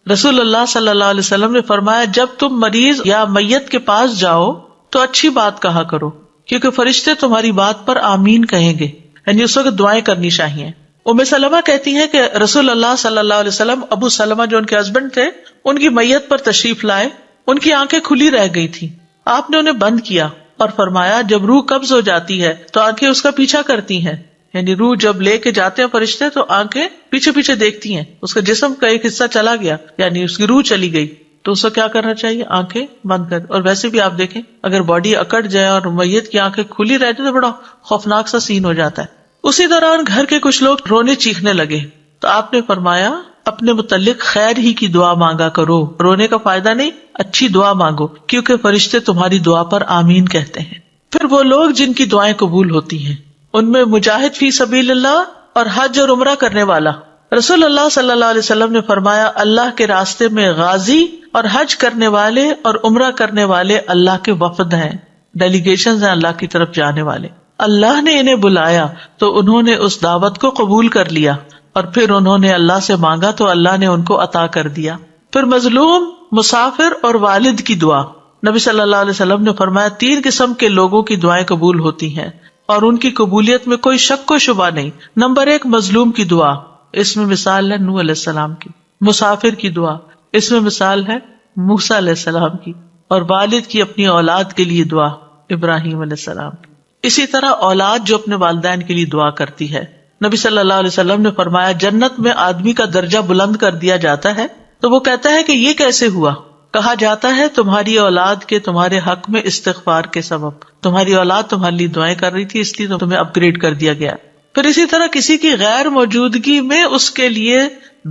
رسول اللہ صلی اللہ علیہ وسلم نے فرمایا جب تم مریض یا میت کے پاس جاؤ تو اچھی بات کہا کرو، کیونکہ فرشتے تمہاری بات پر آمین کہیں گے، یعنی اس وقت دعائیں کرنی چاہیے. ام سلمہ کہتی ہیں کہ رسول اللہ صلی اللہ علیہ وسلم ابو سلمہ جو ان کے ہسبینڈ تھے ان کی میت پر تشریف لائے. ان کی آنکھیں کھلی رہ گئی تھی، آپ نے انہیں بند کیا اور فرمایا جب روح قبض ہو جاتی ہے تو آنکھیں اس کا پیچھا کرتی ہیں، یعنی روح جب لے کے جاتے ہیں فرشتے تو آنکھیں پیچھے پیچھے دیکھتی ہیں، اس کا جسم کا ایک حصہ چلا گیا یعنی اس کی روح چلی گئی تو اس کو کیا کرنا چاہیے؟ آنکھیں بند کر. اور ویسے بھی آپ دیکھیں اگر باڈی اکڑ جائے اور میت کی آنکھیں کھلی رہتی تو بڑا خوفناک سا سین ہو جاتا ہے. اسی دوران گھر کے کچھ لوگ رونے چیخنے لگے تو آپ نے فرمایا اپنے متعلق خیر ہی کی دعا مانگا کرو، رونے کا فائدہ نہیں، اچھی دعا مانگو کیونکہ فرشتے تمہاری دعا پر آمین کہتے ہیں. پھر وہ لوگ جن کی دعائیں قبول ہوتی ہیں ان میں مجاہد فی سبیل اللہ اور حج اور عمرہ کرنے والا. رسول اللہ صلی اللہ علیہ وسلم نے فرمایا اللہ کے راستے میں غازی اور حج کرنے والے اور عمرہ کرنے والے اللہ کے وفد ہیں، ڈیلیگیشنز ہیں اللہ کی طرف جانے والے. اللہ نے انہیں بلایا تو انہوں نے اس دعوت کو قبول کر لیا اور پھر انہوں نے اللہ سے مانگا تو اللہ نے ان کو عطا کر دیا. پھر مظلوم، مسافر اور والد کی دعا. نبی صلی اللہ علیہ وسلم نے فرمایا 3 قسم کے لوگوں کی دعائیں قبول ہوتی ہیں اور ان کی قبولیت میں کوئی شک و شبہ نہیں. نمبر 1 مظلوم کی دعا، اس میں مثال ہے نوح علیہ السلام کی. مسافر کی دعا، اس میں مثال ہے موسیٰ علیہ السلام کی. اور والد کی اپنی اولاد کے لیے دعا، ابراہیم علیہ السلام کی. اسی طرح اولاد جو اپنے والدین کے لیے دعا کرتی ہے. نبی صلی اللہ علیہ وسلم نے فرمایا جنت میں آدمی کا درجہ بلند کر دیا جاتا ہے تو وہ کہتا ہے کہ یہ کیسے ہوا؟ کہا جاتا ہے تمہاری اولاد کے تمہارے حق میں استغفار کے سبب، تمہاری اولاد تمہارے لیے دعائیں کر رہی تھی اس لیے تمہیں اپ گریڈ کر دیا گیا. پھر اسی طرح کسی کی غیر موجودگی میں اس کے لیے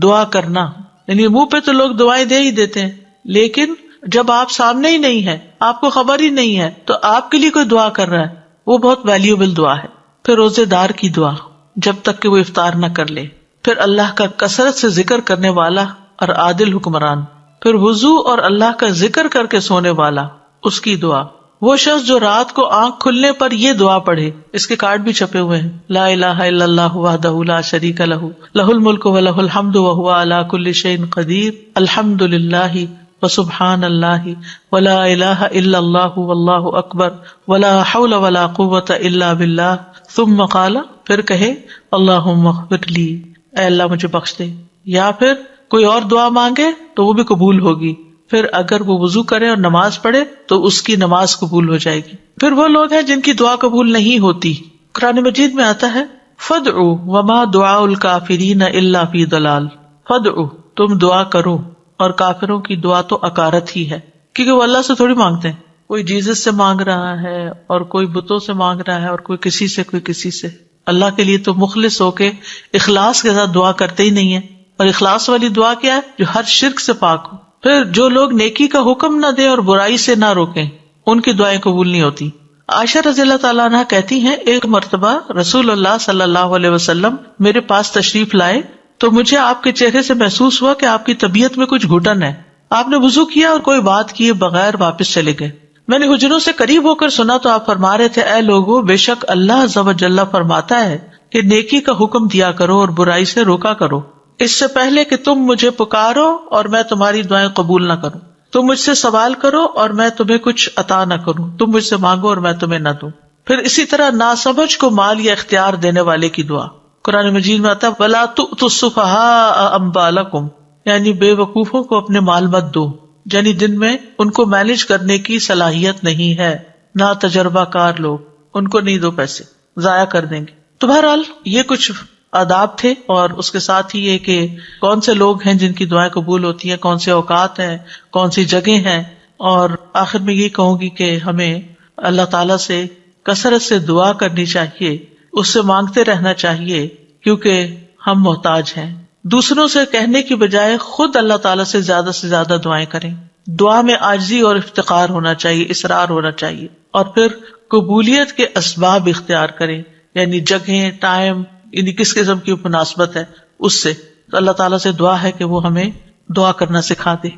دعا کرنا، یعنی منہ پہ تو لوگ دعائیں دے ہی دیتے ہیں لیکن جب آپ سامنے ہی نہیں ہے، آپ کو خبر ہی نہیں ہے تو آپ کے لیے کوئی دعا کر رہا ہے، وہ بہت ویلیوبل دعا ہے. پھر روزے دار کی دعا جب تک کہ وہ افطار نہ کر لے. پھر اللہ کا کثرت سے ذکر کرنے والا اور عادل حکمران. پھر وضو اور اللہ کا ذکر کر کے سونے والا، اس کی دعا. وہ شخص جو رات کو آنکھ کھلنے پر یہ دعا پڑھے، اس کے کارڈ بھی چھپے ہوئے ہیں، لا الہ الا اللہ وحدہ لا شریک لہ لہ الملک و لہ الحمد وہو علی کل شیء قدیر الحمد للہ وسبحان اللہ ولا الہ الا اللہ واللہ اکبر ولا حول ولا قوۃ الا باللہ ثم قال، پھر کہے اللہم اغفر لی، اے اللہ مجھے بخش دے. یا پھر کوئی اور دعا مانگے تو وہ بھی قبول ہوگی. پھر اگر وہ وضو کرے اور نماز پڑھے تو اس کی نماز قبول ہو جائے گی. پھر وہ لوگ ہیں جن کی دعا قبول نہیں ہوتی. قرآن مجید میں آتا ہے فادعوا وما دعاء الکافرین الا فی ضلال. فادعوا، تم دعا کرو، اور کافروں کی دعا تو اکارت ہی ہے، کیونکہ وہ اللہ سے تھوڑی مانگتے ہیں. کوئی جیزس سے مانگ رہا ہے اور کوئی بتوں سے مانگ رہا ہے اور کوئی کسی سے. اللہ کے لیے تو مخلص ہو کے اخلاص کے ساتھ دعا کرتے ہی نہیں ہے. اور اخلاص والی دعا کیا ہے؟ جو ہر شرک سے پاک ہو. پھر جو لوگ نیکی کا حکم نہ دیں اور برائی سے نہ روکیں، ان کی دعائیں قبول نہیں ہوتی. عائشہ رضی اللہ تعالیٰ عنہ کہتی ہیں ایک مرتبہ رسول اللہ صلی اللہ علیہ وسلم میرے پاس تشریف لائے تو مجھے آپ کے چہرے سے محسوس ہوا کہ آپ کی طبیعت میں کچھ گھٹن ہے. آپ نے وضو کیا اور کوئی بات کیے بغیر واپس چلے گئے. میں نے حجروں سے قریب ہو کر سنا تو آپ فرما رہے تھے، اے لوگو، بے شک اللہ عز و جل فرماتا ہے کہ نیکی کا حکم دیا کرو اور برائی سے روکا کرو، اس سے پہلے کہ تم مجھے پکارو اور میں تمہاری دعائیں قبول نہ کروں. تم مجھ سے سوال کرو اور میں تمہیں کچھ عطا نہ کروں، تم مجھ سے مانگو اور میں تمہیں نہ دوں. پھر اسی طرح ناسمجھ کو مال یا اختیار دینے والے کی دعا. قرآن مجید میں آتا ہے وَلَا تُؤْتُوا السُّفَهَاءَ أَمْوَالَكُمْ، یعنی بے وقوفوں کو اپنے مال مت دو، یعنی جن میں ان کو مینج کرنے کی صلاحیت نہیں ہے، نہ تجربہ کار لوگ، ان کو نہیں دو، پیسے ضائع کر دیں گے. تو بہرحال یہ کچھ آداب تھے، اور اس کے ساتھ ہی یہ کہ کون سے لوگ ہیں جن کی دعائیں قبول ہوتی ہیں، کون سے اوقات ہیں، کون سی جگہ ہیں. اور آخر میں یہ کہوں گی کہ ہمیں اللہ تعالیٰ سے کثرت سے دعا کرنی چاہیے، اس سے مانگتے رہنا چاہیے، کیونکہ ہم محتاج ہیں. دوسروں سے کہنے کی بجائے خود اللہ تعالیٰ سے زیادہ دعائیں کریں. دعا میں عاجزی اور افتقار ہونا چاہیے، اصرار ہونا چاہیے، اور پھر قبولیت کے اسباب اختیار کریں، یعنی جگہیں، ٹائم، یعنی کس قسم کی مناسبت ہے اس سے. تو اللہ تعالیٰ سے دعا ہے کہ وہ ہمیں دعا کرنا سکھا دے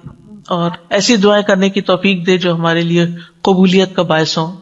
اور ایسی دعائیں کرنے کی توفیق دے جو ہمارے لیے قبولیت کا باعث ہوں.